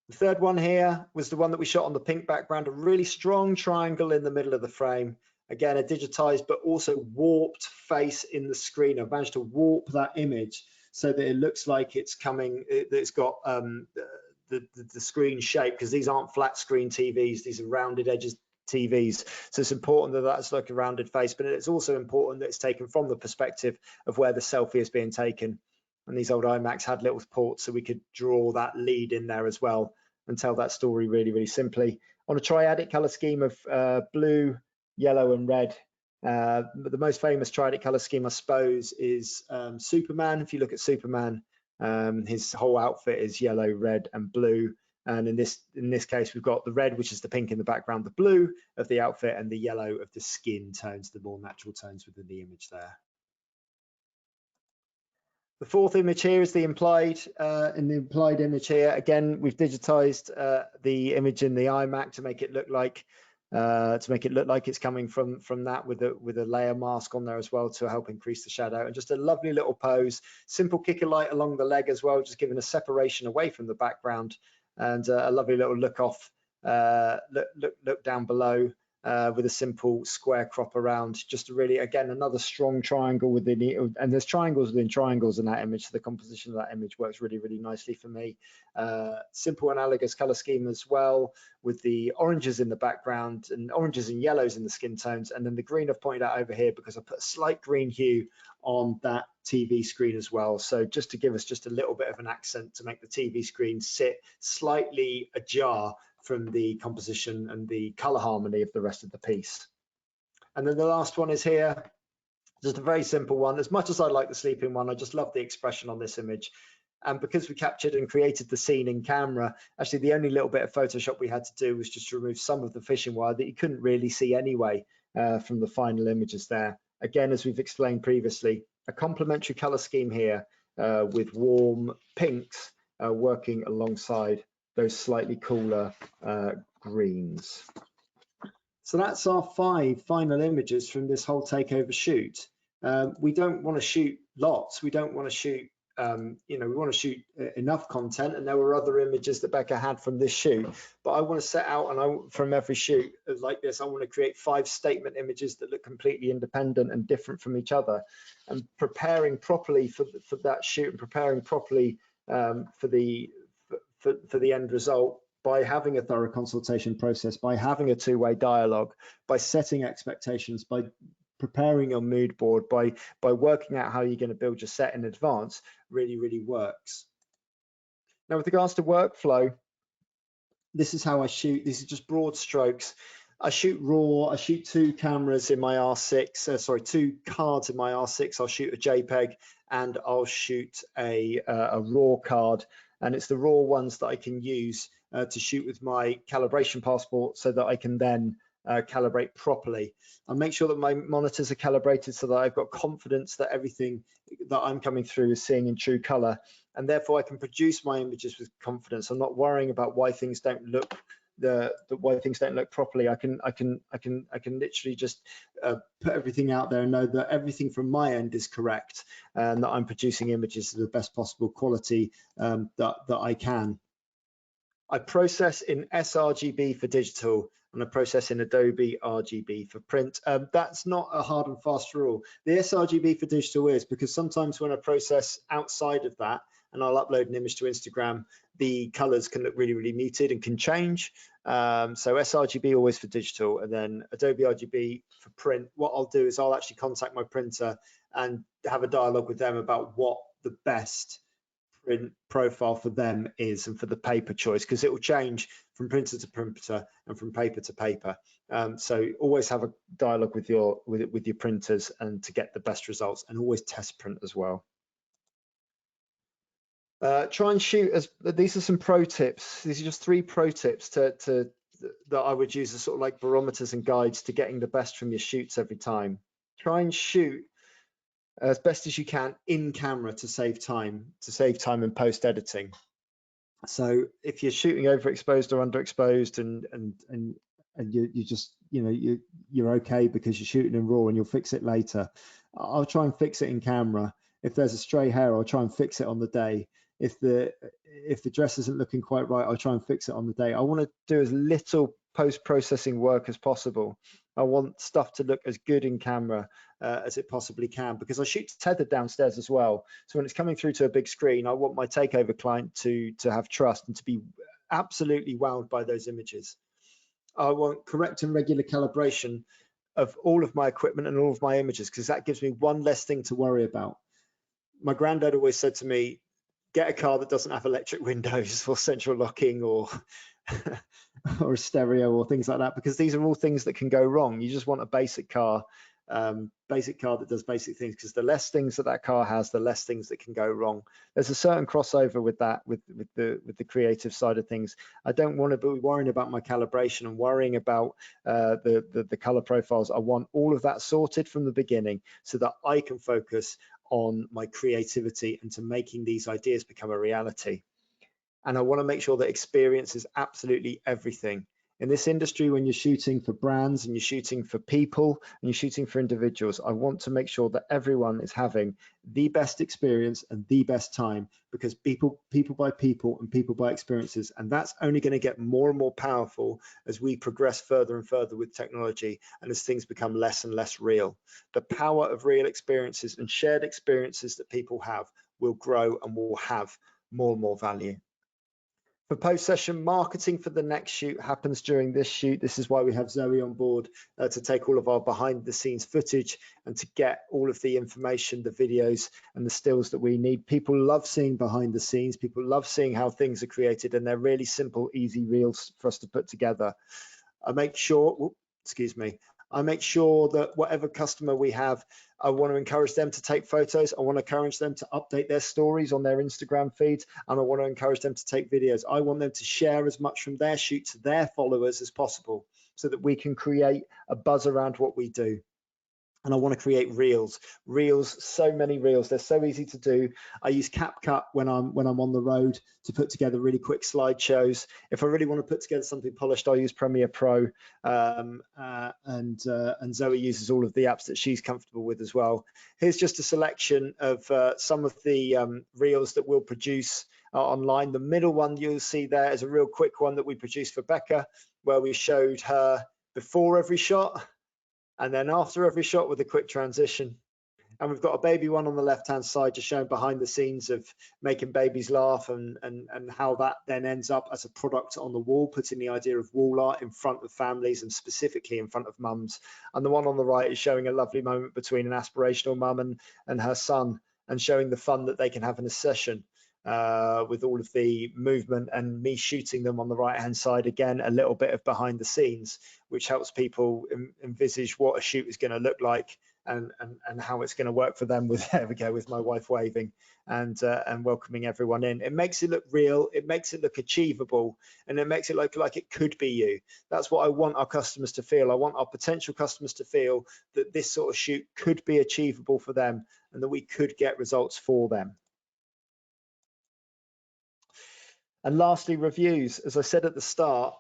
The third one here was the one that we shot on the pink background, a really strong triangle in the middle of the frame. Again, a digitized but also warped face in the screen. I've managed to warp that image so that it looks like it's coming, that it's got the screen shape, because these aren't flat screen TVs, these are rounded edges TVs. So it's important that that's like a rounded face, but it's also important that it's taken from the perspective of where the selfie is being taken. And these old iMacs had little ports, so we could draw that lead in there as well and tell that story really, really simply. On a triadic color scheme of blue, yellow, and red. The most famous triadic color scheme, I suppose, is Superman. If you look at Superman, his whole outfit is yellow, red, and blue. And in this case, we've got the red, which is the pink in the background, the blue of the outfit, and the yellow of the skin tones, the more natural tones within the image there. The fourth image here is the implied, in the implied image here. Again, we've digitized the image in the iMac to make it look like it's coming from that, with a layer mask on there as well to help increase the shadow. And just a lovely little pose, simple kicker light along the leg as well, just giving a separation away from the background, and a lovely little look off, look down below. With a simple square crop around, just to really, again, another strong triangle within it, and there's triangles within triangles in that image, so the composition of that image works really, really nicely for me. Simple analogous color scheme as well, with the oranges in the background and oranges and yellows in the skin tones, and then the green I've pointed out over here because I put a slight green hue on that TV screen as well, so just to give us just a little bit of an accent to make the TV screen sit slightly ajar from the composition and the color harmony of the rest of the piece. And then the last one is here, just a very simple one. As much as I like the sleeping one, I just love the expression on this image. And because we captured and created the scene in camera, actually the only little bit of Photoshop we had to do was just to remove some of the fishing wire that you couldn't really see anyway from the final images there. Again, as we've explained previously, a complementary color scheme here with warm pinks working alongside those slightly cooler greens. So that's our 5 final images from this whole takeover shoot. We don't want to shoot lots. We don't want to shoot, we want to shoot enough content. And there were other images that Becca had from this shoot. But I want to set out, and from every shoot like this, I want to create 5 statement images that look completely independent and different from each other. And preparing properly for that shoot, and preparing properly for the end result by having a thorough consultation process, by having a two-way dialogue, by setting expectations, by preparing your mood board, by working out how you're going to build your set in advance, really, really works. Now, with regards to workflow, this is how I shoot. These are just broad strokes. I shoot raw. I shoot 2 cameras in my R6, 2 cards in my R6. I'll shoot a JPEG and I'll shoot a raw card. And it's the raw ones that I can use to shoot with my calibration passport so that I can then calibrate properly. I'll make sure that my monitors are calibrated so that I've got confidence that everything that I'm coming through is seeing in true color. And therefore I can produce my images with confidence. I'm not worrying about why things don't look properly. I can literally just put everything out there and know that everything from my end is correct, and that I'm producing images of the best possible quality that I can. I process in sRGB for digital, and I process in Adobe RGB for print. That's not a hard and fast rule. The sRGB for digital is because sometimes when I process outside of that, and I'll upload an image to Instagram, the colors can look really, really muted and can change. So sRGB always for digital, and then Adobe RGB for print. What I'll do is I'll actually contact my printer and have a dialogue with them about what the best print profile for them is, and for the paper choice, because it will change from printer to printer and from paper to paper. So always have a dialogue with your printers and to get the best results, and always test print as well. Try and shoot as these are some pro tips. These are just 3 pro tips that I would use as sort of like barometers and guides to getting the best from your shoots every time. Try and shoot as best as you can in camera to save time in post editing. So if you're shooting overexposed or underexposed and you just, you know, you're okay because you're shooting in RAW and you'll fix it later. I'll try and fix it in camera. If there's a stray hair, I'll try and fix it on the day. If the dress isn't looking quite right, I'll try and fix it on the day. I want to do as little post-processing work as possible. I want stuff to look as good in camera as it possibly can, because I shoot tethered downstairs as well. So when it's coming through to a big screen, I want my takeover client to have trust and to be absolutely wowed by those images. I want correct and regular calibration of all of my equipment and all of my images, because that gives me one less thing to worry about. My granddad always said to me, get a car that doesn't have electric windows or central locking or or a stereo or things like that, because these are all things that can go wrong. You just want a basic car that does basic things, because the less things that car has, the less things that can go wrong. There's a certain crossover with that, with the creative side of things. I don't want to be worrying about my calibration and worrying about the color profiles. I want all of that sorted from the beginning so that I can focus on my creativity and to making these ideas become a reality. And I want to make sure that experience is absolutely everything. In this industry, when you're shooting for brands and you're shooting for people and you're shooting for individuals, I want to make sure that everyone is having the best experience and the best time, because people buy people and people buy experiences. And that's only going to get more and more powerful as we progress further and further with technology and as things become less and less real. The power of real experiences and shared experiences that people have will grow and will have more and more value. For post-session marketing for the next shoot happens during this shoot. This is why we have Zoe on board to take all of our behind-the-scenes footage and to get all of the information, the videos and the stills that we need. People love seeing behind the scenes. People love seeing how things are created, and they're really simple, easy reels for us to put together. I make sure, I make sure that whatever customer we have, I want to encourage them to take photos. I want to encourage them to update their stories on their Instagram feeds, and I want to encourage them to take videos. I want them to share as much from their shoot to their followers as possible so that we can create a buzz around what we do. And I want to create reels, so many reels. They're so easy to do. I use CapCut when I'm on the road to put together really quick slideshows. If I really want to put together something polished, I'll use Premiere Pro. And Zoe uses all of the apps that she's comfortable with as well. Here's just a selection of some of the reels that we'll produce online. The middle one you'll see there is a real quick one that we produced for Becca, where we showed her before every shot and then after every shot with a quick transition. And we've got a baby one on the left-hand side, just showing behind the scenes of making babies laugh and how that then ends up as a product on the wall, putting the idea of wall art in front of families and specifically in front of mums. And the one on the right is showing a lovely moment between an aspirational mum and her son, and showing the fun that they can have in a session with all of the movement and me shooting them on the right-hand side. Again, a little bit of behind the scenes, which helps people envisage what a shoot is going to look like and how it's going to work for them. With there we go, with my wife waving and welcoming everyone in. It makes it look real, it makes it look achievable, and it makes it look like it could be you. That's what I want our customers to feel. I want our potential customers to feel that this sort of shoot could be achievable for them and that we could get results for them. And lastly, reviews. As I said at the start,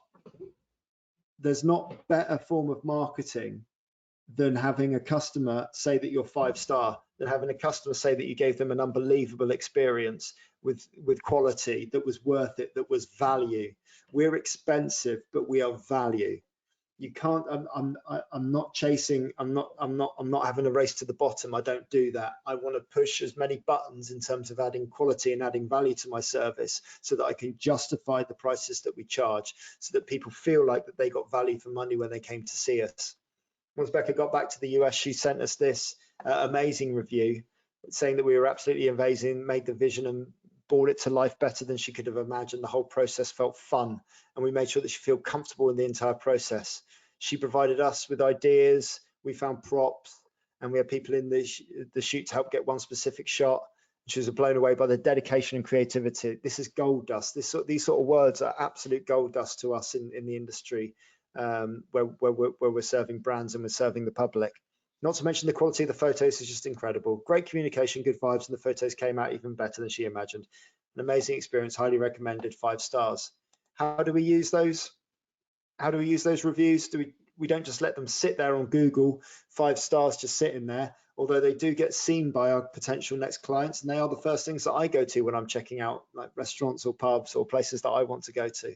there's not a better form of marketing than having a customer say that you're 5-star, than having a customer say that you gave them an unbelievable experience with quality that was worth it, that was value. We're expensive, but we are value. You can't. I'm not chasing. I'm not having a race to the bottom. I don't do that. I want to push as many buttons in terms of adding quality and adding value to my service, so that I can justify the prices that we charge, so that people feel like that they got value for money when they came to see us. Once Becca got back to the US, she sent us this amazing review saying that we were absolutely amazing, made the vision and brought it to life better than she could have imagined. The whole process felt fun, and we made sure that she felt comfortable in the entire process. She provided us with ideas, we found props, and we had people in the shoot to help get one specific shot. She was blown away by the dedication and creativity. This is gold dust. These sort of words are absolute gold dust to us in the industry, where we're serving brands and we're serving the public. Not to mention the quality of the photos is just incredible. Great communication, good vibes, and the photos came out even better than she imagined. An amazing experience, highly recommended, 5 stars. How do we use those? How do we use those reviews? We don't just let them sit there on Google, 5 stars just sitting there, although they do get seen by our potential next clients, and they are the first things that I go to when I'm checking out like restaurants or pubs or places that I want to go to.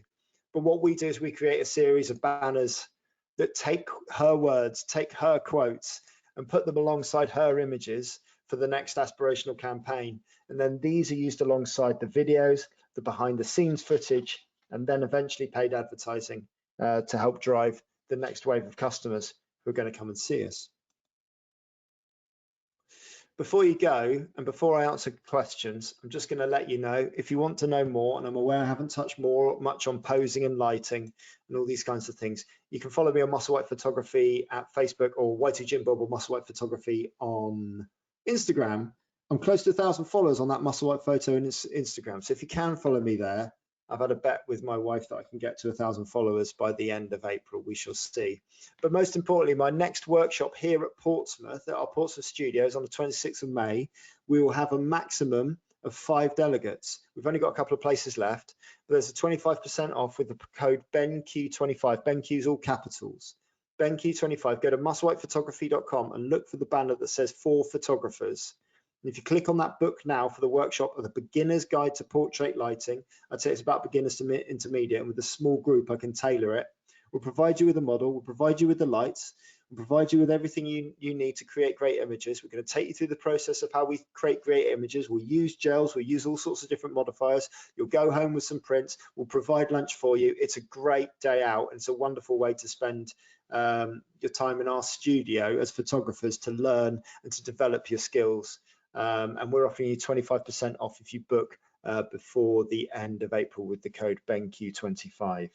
But what we do is we create a series of banners that take her words, take her quotes, and put them alongside her images for the next aspirational campaign. And then these are used alongside the videos, the behind the scenes footage, and then eventually paid advertising to help drive the next wave of customers who are going to come and see us. Before you go, and before I answer questions, I'm just going to let you know, if you want to know more, and I'm aware I haven't touched much on posing and lighting and all these kinds of things, you can follow me on Musselwhite Photography at Facebook, or Whitey Jim Bob or Musselwhite Photography on Instagram. I'm close to 1,000 followers on that Musselwhite photo in Instagram. So if you can follow me there, I've had a bet with my wife that I can get to 1,000 followers by the end of April. We shall see. But most importantly, my next workshop here at Portsmouth, at our Portsmouth studios on the 26th of May, we will have a maximum of 5 delegates. We've only got a couple of places left, but there's a 25% off with the code BenQ25. BenQ's all capitals. BenQ25. Go to musselwhitephotography.com and look for the banner that says for photographers. And if you click on that book now for the workshop of the Beginner's Guide to Portrait Lighting, I'd say it's about beginners to intermediate, and with a small group I can tailor it. We'll provide you with a model, we'll provide you with the lights, we'll provide you with everything you need to create great images. We're going to take you through the process of how we create great images. We'll use gels, we'll use all sorts of different modifiers. You'll go home with some prints, we'll provide lunch for you. It's a great day out, and it's a wonderful way to spend your time in our studio as photographers to learn and to develop your skills. And we're offering you 25% off if you book before the end of April with the code BenQ25.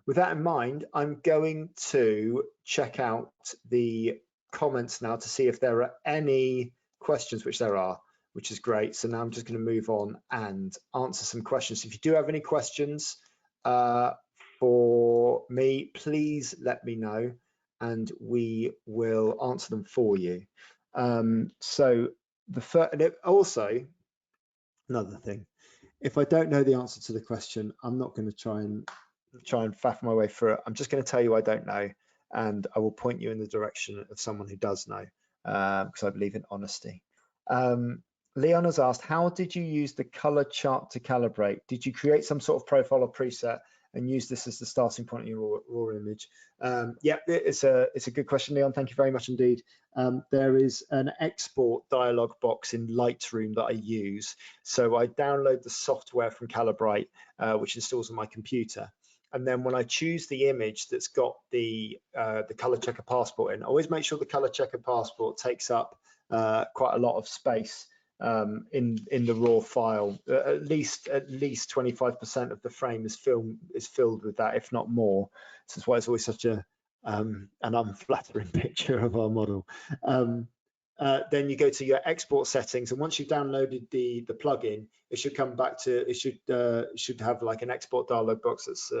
With that in mind, I'm going to check out the comments now to see if there are any questions, which there are, which is great. So now I'm just going to move on and answer some questions. If you do have any questions for me, please let me know and we will answer them for you. So the first, and also another thing, if I don't know the answer to the question, I'm not going to try and faff my way through it. I'm just going to tell you I don't know, and I will point you in the direction of someone who does know, because I believe in honesty. Leon has asked, how did you use the color chart to calibrate? Did you create some sort of profile or preset and use this as the starting point in your raw image? Yeah, it's a good question, Leon. Thank you very much indeed. There is an export dialog box in Lightroom that I use. So I download the software from Calibrate, which installs on my computer. And then when I choose the image that's got the color checker passport in, I always make sure the color checker passport takes up quite a lot of space in the raw file. At least 25% of the frame is filled with that, if not more. So that's why it's always such an unflattering picture of our model. Then you go to your export settings, and once you've downloaded the plugin, it should come back to, it should have like an export dialog box that's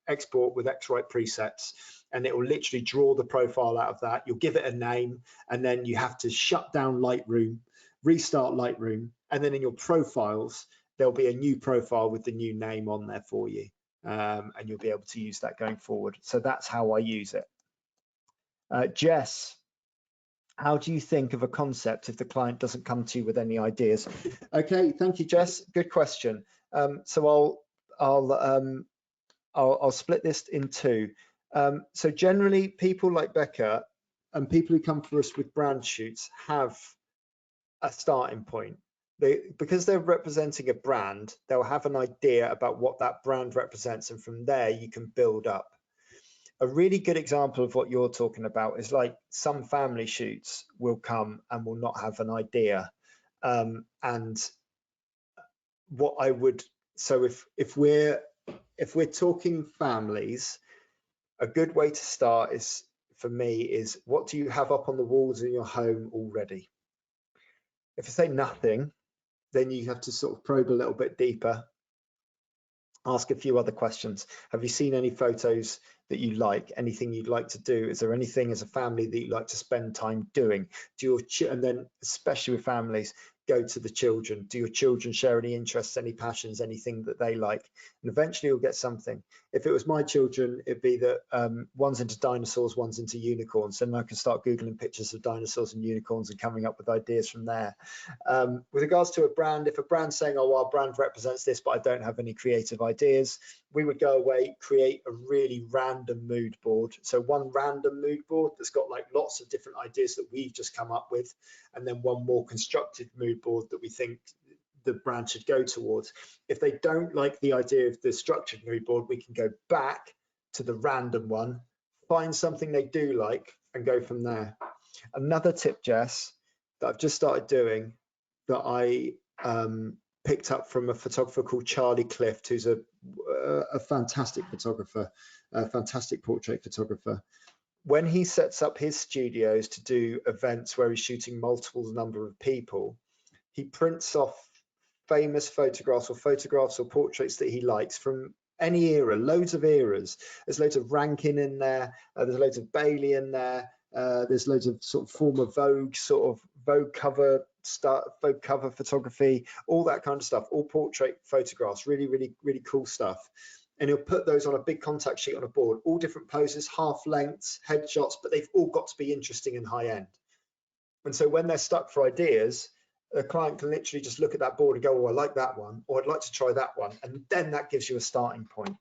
export with X-Rite presets, and it will literally draw the profile out of that. You'll give it a name, and then you have to shut down Lightroom, restart Lightroom, and then in your profiles, there'll be a new profile with the new name on there for you, and you'll be able to use that going forward. So that's how I use it. Jess, how do you think of a concept if the client doesn't come to you with any ideas? Okay, thank you, Jess. Good question. So I'll split this in two. So generally, people like Becca and people who come for us with brand shoots have a starting point. Because they're representing a brand, they'll have an idea about what that brand represents, and from there you can build up. A really good example of what you're talking about is like some family shoots will come and will not have an idea. And what I would, so if we're talking families, a good way to start is, for me, is what do you have up on the walls in your home already? If I say nothing, then you have to sort of probe a little bit deeper. Ask a few other questions. Have you seen any photos that you like? Anything you'd like to do? Is there anything as a family that you like to spend time doing? And then, especially with families, go to the children. Do your children share any interests, any passions, anything that they like? And eventually you'll get something. If it was my children, it'd be that one's into dinosaurs, one's into unicorns. And I can start Googling pictures of dinosaurs and unicorns and coming up with ideas from there. With regards to a brand, if a brand's saying, oh, our brand represents this, but I don't have any creative ideas, we would go away, create a really random mood board. So one random mood board that's got like lots of different ideas that we've just come up with, and then one more constructed mood board that we think the brand should go towards. If they don't like the idea of the structured mood board, we can go back to the random one, find something they do like, and go from there. Another tip, Jess, that I've just started doing that I picked up from a photographer called Charlie Clift, who's a fantastic photographer, a fantastic portrait photographer. When he sets up his studios to do events where he's shooting multiple number of people, he prints off famous photographs or portraits that he likes from any era, loads of eras. There's loads of Rankin in there, there's loads of Bailey in there, there's loads of sort of former Vogue, sort of Vogue cover stuff, Vogue cover photography, all that kind of stuff, all portrait photographs, really, really, really cool stuff. And he'll put those on a big contact sheet on a board, all different poses, half lengths, headshots, but they've all got to be interesting and high end. And so when they're stuck for ideas, the client can literally just look at that board and go, oh, I like that one, or I'd like to try that one. And then that gives you a starting point.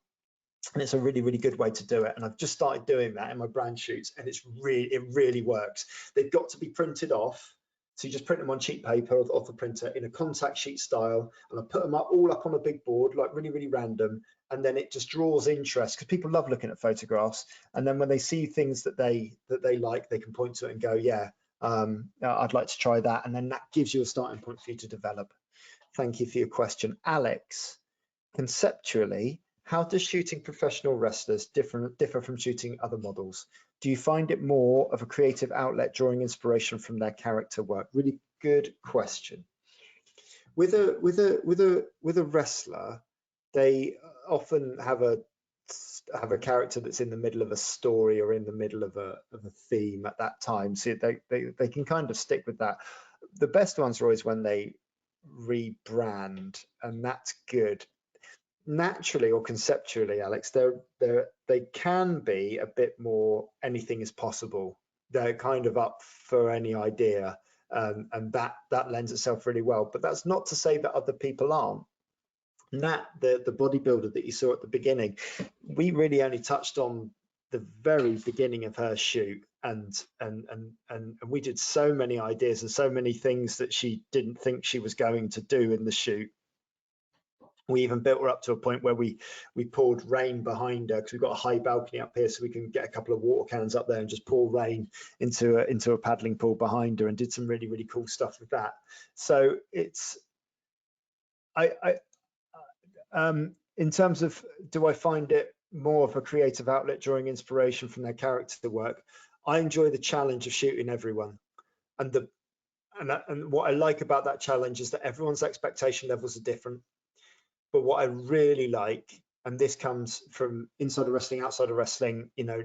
And it's a really, really good way to do it. And I've just started doing that in my brand shoots, and it really works. They've got to be printed off. So you just print them on cheap paper off the printer in a contact sheet style, and I put them all up on a big board, like really, really random. And then it just draws interest because people love looking at photographs. And then when they see things that they like, they can point to it and go, yeah, I'd like to try that. And then that gives you a starting point for you to develop. Thank you for your question. Alex, conceptually, how does shooting professional wrestlers differ from shooting other models? Do you find it more of a creative outlet, drawing inspiration from their character work? Really good question. With a wrestler, they often have a character that's in the middle of a story or in the middle of a theme at that time, so they can kind of stick with that. The best ones are always when they rebrand, and that's good. Naturally or conceptually, Alex, they can be a bit more anything is possible. They're kind of up for any idea, and that lends itself really well. But that's not to say that other people aren't. Nat, the bodybuilder that you saw at the beginning, we really only touched on the very beginning of her shoot, and we did so many ideas and so many things that she didn't think she was going to do in the shoot. We even built her up to a point where we poured rain behind her, because we've got a high balcony up here, so we can get a couple of water cans up there and just pour rain into a paddling pool behind her, and did some really, really cool stuff with that. So it's in terms of, do I find it more of a creative outlet, drawing inspiration from their character work? I enjoy the challenge of shooting everyone, and what I like about that challenge is that everyone's expectation levels are different. But what I really like, and this comes from inside of wrestling, outside of wrestling, you know,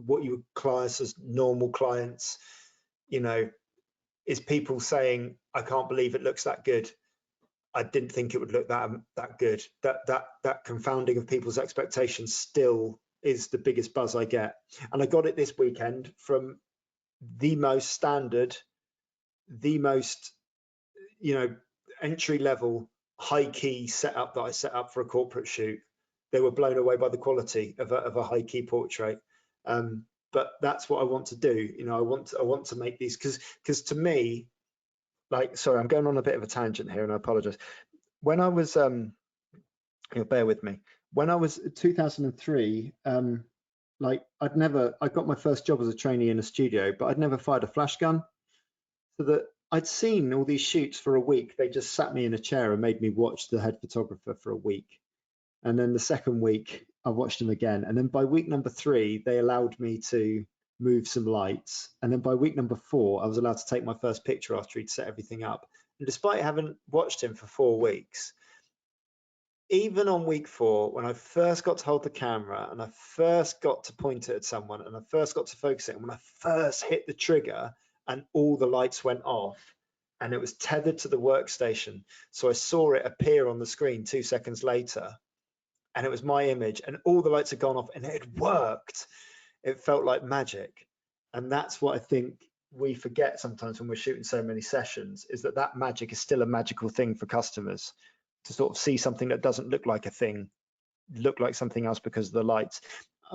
what you would class as normal clients, you know, is people saying, I can't believe it looks that good. I didn't think it would look that good. That confounding of people's expectations still is the biggest buzz I get. And I got it this weekend from the most standard, the most, you know, entry level, high key setup that I set up for a corporate shoot. They were blown away by the quality of a high key portrait. But that's what I want to do. You know, I want to make these, because to me, like, sorry, I'm going on a bit of a tangent here, and I apologize. When I was, you'll bear with me. When I was 2003, like I got my first job as a trainee in a studio, but I'd never fired a flash gun. So that I'd seen all these shoots for a week. They just sat me in a chair and made me watch the head photographer for a week. And then the second week, I watched him again. And then by week number 3, they allowed me to move some lights. And then by week number 4, I was allowed to take my first picture after he'd set everything up. And despite having watched him for 4 weeks, even on week 4, when I first got to hold the camera and I first got to point it at someone and I first got to focus it, and when I first hit the trigger and all the lights went off and it was tethered to the workstation. So I saw it appear on the screen 2 seconds later, and it was my image, and all the lights had gone off, and it had worked. It felt like magic. And that's what I think we forget sometimes when we're shooting so many sessions, is that that magic is still a magical thing for customers, to sort of see something that doesn't look like a thing look like something else because of the lights.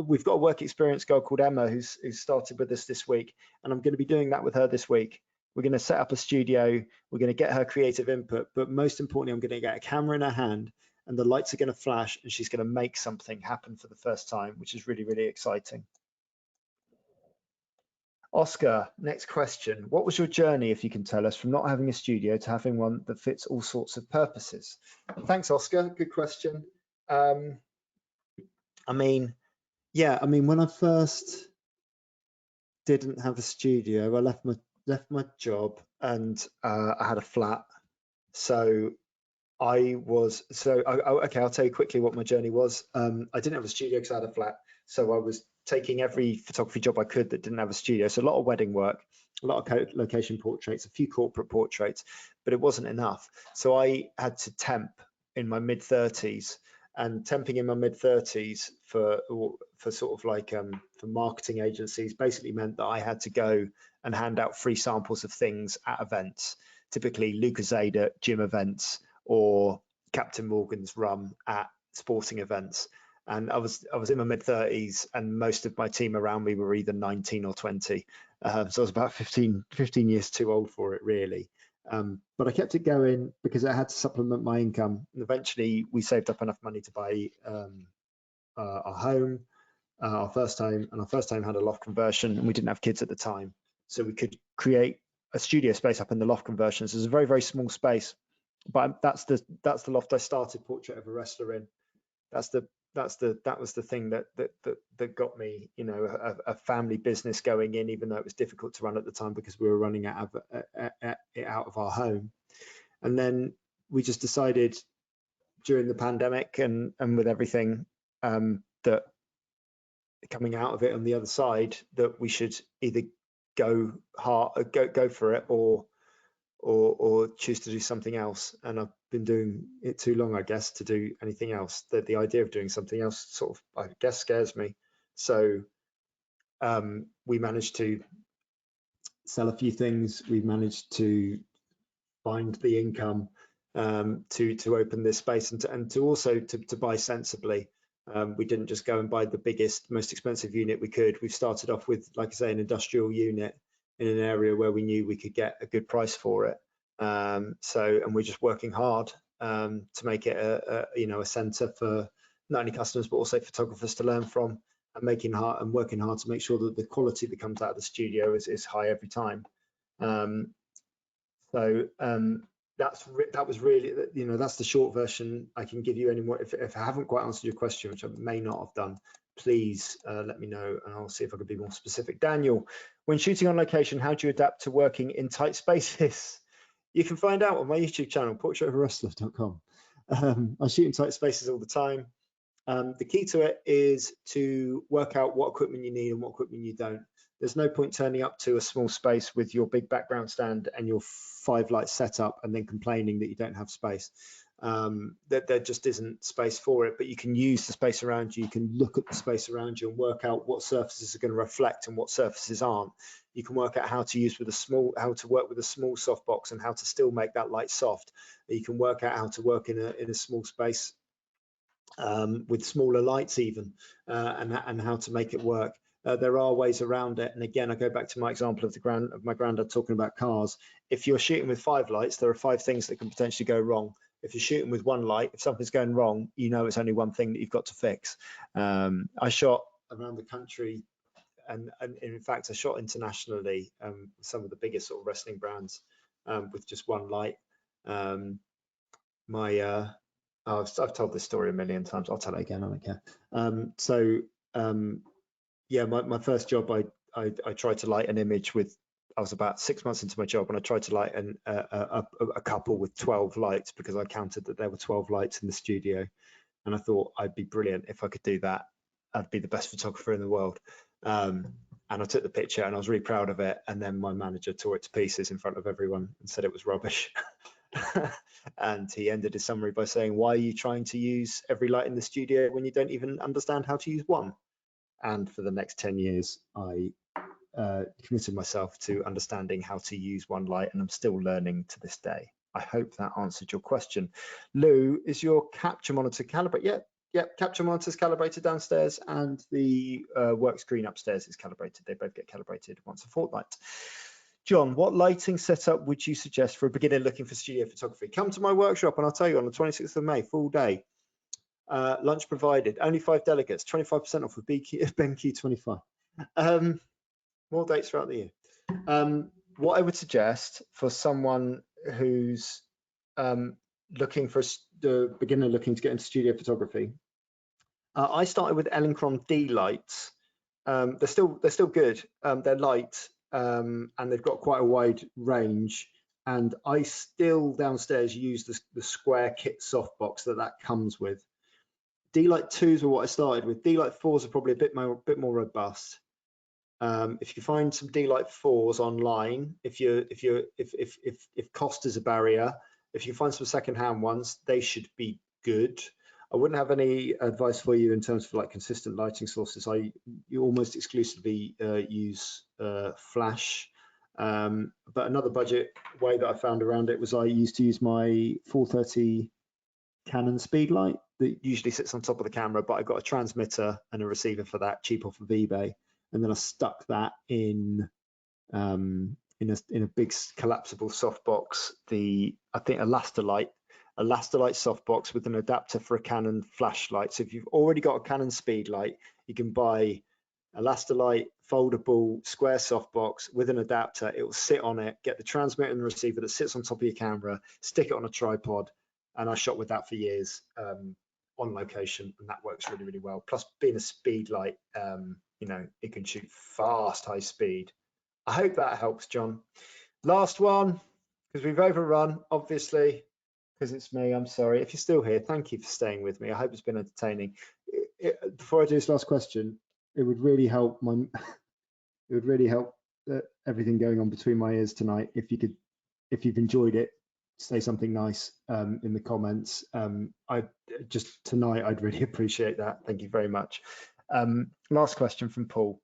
We've got a work experience girl called Emma who's started with us this week, and I'm going to be doing that with her this week. We're going to set up a studio, we're going to get her creative input, but most importantly, I'm going to get a camera in her hand, and the lights are going to flash, and she's going to make something happen for the first time, which is really, really exciting. Oscar, next question. What was your journey, if you can tell us, from not having a studio to having one that fits all sorts of purposes? Thanks, Oscar. Good question. I mean, when I first didn't have a studio, I left my job, and I had a flat. So okay, I'll tell you quickly what my journey was. I didn't have a studio because I had a flat. So I was taking every photography job I could that didn't have a studio. So a lot of wedding work, a lot of location portraits, a few corporate portraits, but it wasn't enough. So I had to temp in my mid-30s, and temping in my mid-30s for sort of like for marketing agencies basically meant that I had to go and hand out free samples of things at events, typically Lucozade at gym events or Captain Morgan's rum at sporting events. And I was in my mid-30s, and most of my team around me were either 19 or 20. So I was about 15 years too old for it, really. But I kept it going because I had to supplement my income. And eventually, we saved up enough money to buy our home, our first home, and our first home had a loft conversion, and we didn't have kids at the time. So we could create a studio space up in the loft conversions. It was a very, very small space, but that's the loft I started Portrait of a Wrestler in. That was the thing that got me, a family business going in, even though it was difficult to run at the time because we were running it out of our home. And then we just decided during the pandemic and with everything that coming out of it on the other side, that we should either go for it or choose to do something else. And I've been doing it too long, I guess, to do anything else. The idea of doing something else sort of, I guess, scares me. So we managed to sell a few things. We managed to find the income to open this space, and to also to buy sensibly. We didn't just go and buy the biggest, most expensive unit we could. We've started off with, like I say, an industrial unit in an area where we knew we could get a good price for it. And we're just working hard to make it a centre for not only customers but also photographers to learn from, and working hard to make sure that the quality that comes out of the studio is high every time. That was really, that's the short version. I can give you any more. If I haven't quite answered your question, which I may not have done, please let me know, and I'll see if I can be more specific. Daniel, when shooting on location, how do you adapt to working in tight spaces? You can find out on my YouTube channel, portraitofawrestler.com. I shoot in tight spaces all the time. The key to it is to work out what equipment you need and what equipment you don't. There's no point turning up to a small space with your big background stand and your 5 light setup and then complaining that you don't have space. There just isn't space for it, but you can use the space around you. You can look at the space around you and work out what surfaces are going to reflect and what surfaces aren't. You can work out how to work with a small softbox and how to still make that light soft. You can work out how to work in a small space with smaller lights even, and how to make it work. There are ways around it, and again, I go back to my example of my granddad talking about cars. If you're shooting with 5 lights, there are 5 things that can potentially go wrong. If you're shooting with 1 light, if something's going wrong, it's only one thing that you've got to fix. I shot around the country, and in fact, I shot internationally some of the biggest sort of wrestling brands with just 1 light. I've told this story a million times. I'll tell it again. I don't care. Yeah, my first job, I tried to light an image with. I was about 6 months into my job, and I tried to light a couple with 12 lights because I counted that there were 12 lights in the studio, and I thought I'd be brilliant if I could do that. I'd be the best photographer in the world. And I took the picture and I was really proud of it. And then my manager tore it to pieces in front of everyone and said it was rubbish. And he ended his summary by saying, why are you trying to use every light in the studio when you don't even understand how to use one? And for the next 10 years, I committed myself to understanding how to use one light, and I'm still learning to this day. I hope that answered your question. Lou, is your capture monitor calibrated? Yep, capture monitor is calibrated downstairs, and the work screen upstairs is calibrated. They both get calibrated once a fortnight. John, what lighting setup would you suggest for a beginner looking for studio photography? Come to my workshop and I'll tell you on the 26th of May, full day. Lunch provided, only 5 delegates, 25% off with BenQ 25. More dates throughout the year. What I would suggest for someone who's looking for the beginner looking to get into studio photography, I started with Elinchron D lights. They're still good. They're light and they've got quite a wide range. And I still downstairs use the square kit softbox that comes with. D-Light 2s were what I started with. D-Light 4s are probably a bit more robust. If you find some D-Light 4s online, if cost is a barrier, if you find some secondhand ones, they should be good. I wouldn't have any advice for you in terms of like consistent lighting sources. You almost exclusively use flash. But another budget way that I found around it was I used to use my 430 Canon speed light that usually sits on top of the camera, but I got a transmitter and a receiver for that, cheap off of eBay, and then I stuck that in a big collapsible softbox. I think Elastilite softbox with an adapter for a Canon flashlight. So if you've already got a Canon speed light, you can buy Elastilite foldable square softbox with an adapter. It will sit on it, get the transmitter and the receiver that sits on top of your camera, stick it on a tripod, and I shot with that for years on location, and that works really, really well. Plus, being a speed light, it can shoot fast, high speed. I hope that helps, John. Last one, because we've overrun, obviously, because it's me. I'm sorry. If you're still here, thank you for staying with me. I hope it's been entertaining. Before I do this last question, it would really help everything going on between my ears tonight if you've enjoyed it, say something nice in the comments. Tonight I'd really appreciate that. Thank you very much. Last question from Paul.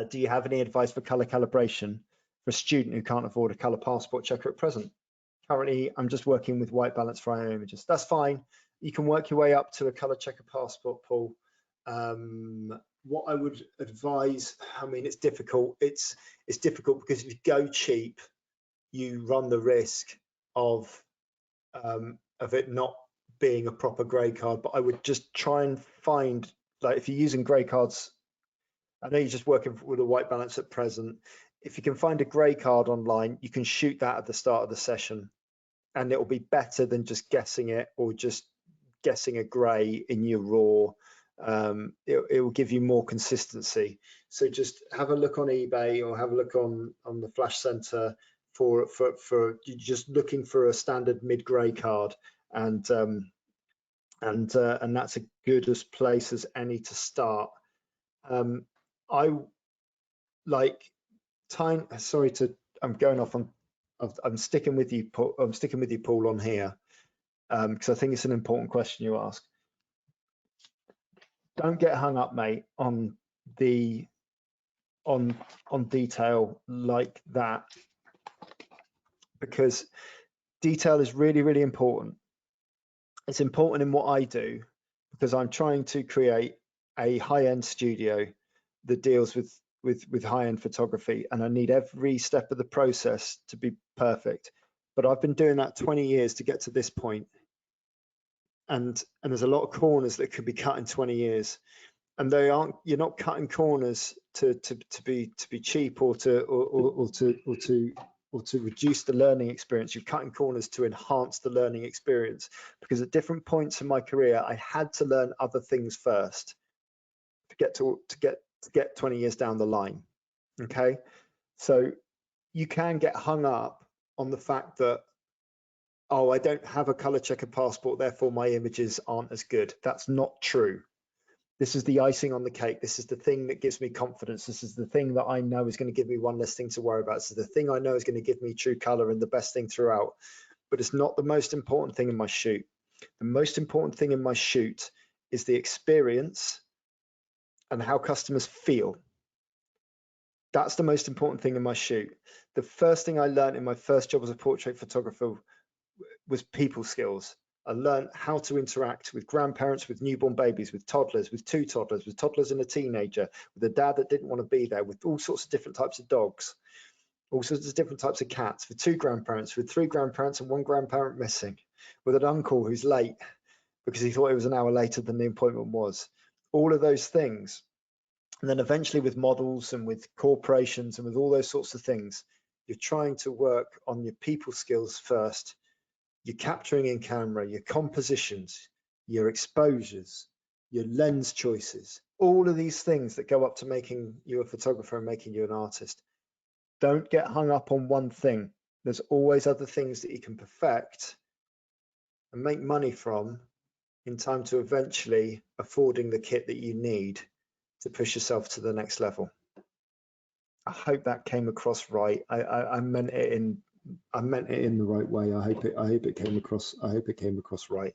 Do you have any advice for color calibration for a student who can't afford a color passport checker at present? Currently, I'm just working with white balance for IO images. That's fine. You can work your way up to a color checker passport, Paul. What I would advise, it's difficult. It's difficult because if you go cheap, you run the risk of it not being a proper grey card. But I would just try and find, like, if you're using grey cards, I know you're just working with a white balance at present. If you can find a grey card online, you can shoot that at the start of the session, and it will be better than just guessing it or just guessing a grey in your raw. It will give you more consistency. So just have a look on eBay or have a look on the Flash Center for just looking for a standard mid-grey card, and that's a good as place as any to start. I like time. Sorry I'm going off on. I'm sticking with you, Paul. I'm sticking with you, Paul, on here because I think it's an important question you ask. Don't get hung up, mate, on detail like that, because detail is really, really important. It's important in what I do because I'm trying to create a high-end studio that deals with high-end photography, and I need every step of the process to be perfect. But I've been doing that 20 years to get to this point, and there's a lot of corners that could be cut in 20 years, and you're not cutting corners to be cheap or to reduce the learning experience. You're cutting corners to enhance the learning experience, because at different points in my career I had to learn other things first to get 20 years down the line. Okay, so you can get hung up on the fact that, oh, I don't have a color checker passport, therefore my images aren't as good. That's not true. This is the icing on the cake. This is the thing that gives me confidence. This is the thing that I know is going to give me one less thing to worry about. This is the thing I know is going to give me true color and the best thing throughout. But it's not the most important thing in my shoot. The most important thing in my shoot is the experience and how customers feel. That's the most important thing in my shoot. The first thing I learned in my first job as a portrait photographer was people skills. I learned how to interact with grandparents, with newborn babies, with toddlers, with two toddlers, with toddlers and a teenager, with a dad that didn't want to be there, with all sorts of different types of dogs, all sorts of different types of cats, with two grandparents, with three grandparents and one grandparent missing, with an uncle who's late because he thought it was an hour later than the appointment was. All of those things. And then eventually with models and with corporations and with all those sorts of things, you're trying to work on your people skills first. You're capturing in camera, your compositions, your exposures, your lens choices, all of these things that go up to making you a photographer and making you an artist. Don't get hung up on one thing. There's always other things that you can perfect and make money from in time to eventually affording the kit that you need to push yourself to the next level. I hope that came across right. I meant it in the right way. I hope it came across right.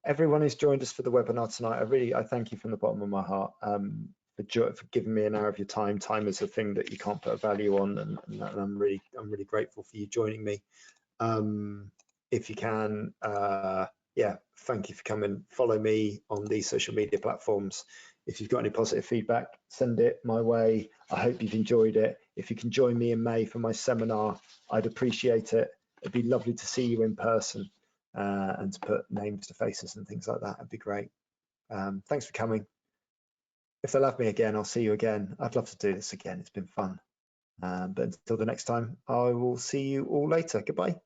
Everyone who's joined us for the webinar tonight, I thank you from the bottom of my heart for giving me an hour of your time. Time is a thing that you can't put a value on, and I'm really grateful for you joining me. If you can, yeah, thank you for coming. Follow me on these social media platforms. If you've got any positive feedback, send it my way. I hope you've enjoyed it. If you can join me in May for my seminar, I'd appreciate it. It'd be lovely to see you in person and to put names to faces and things like that. It'd be great. Thanks for coming. If they'll have me again, I'll see you again. I'd love to do this again. It's been fun. But until the next time, I will see you all later. Goodbye.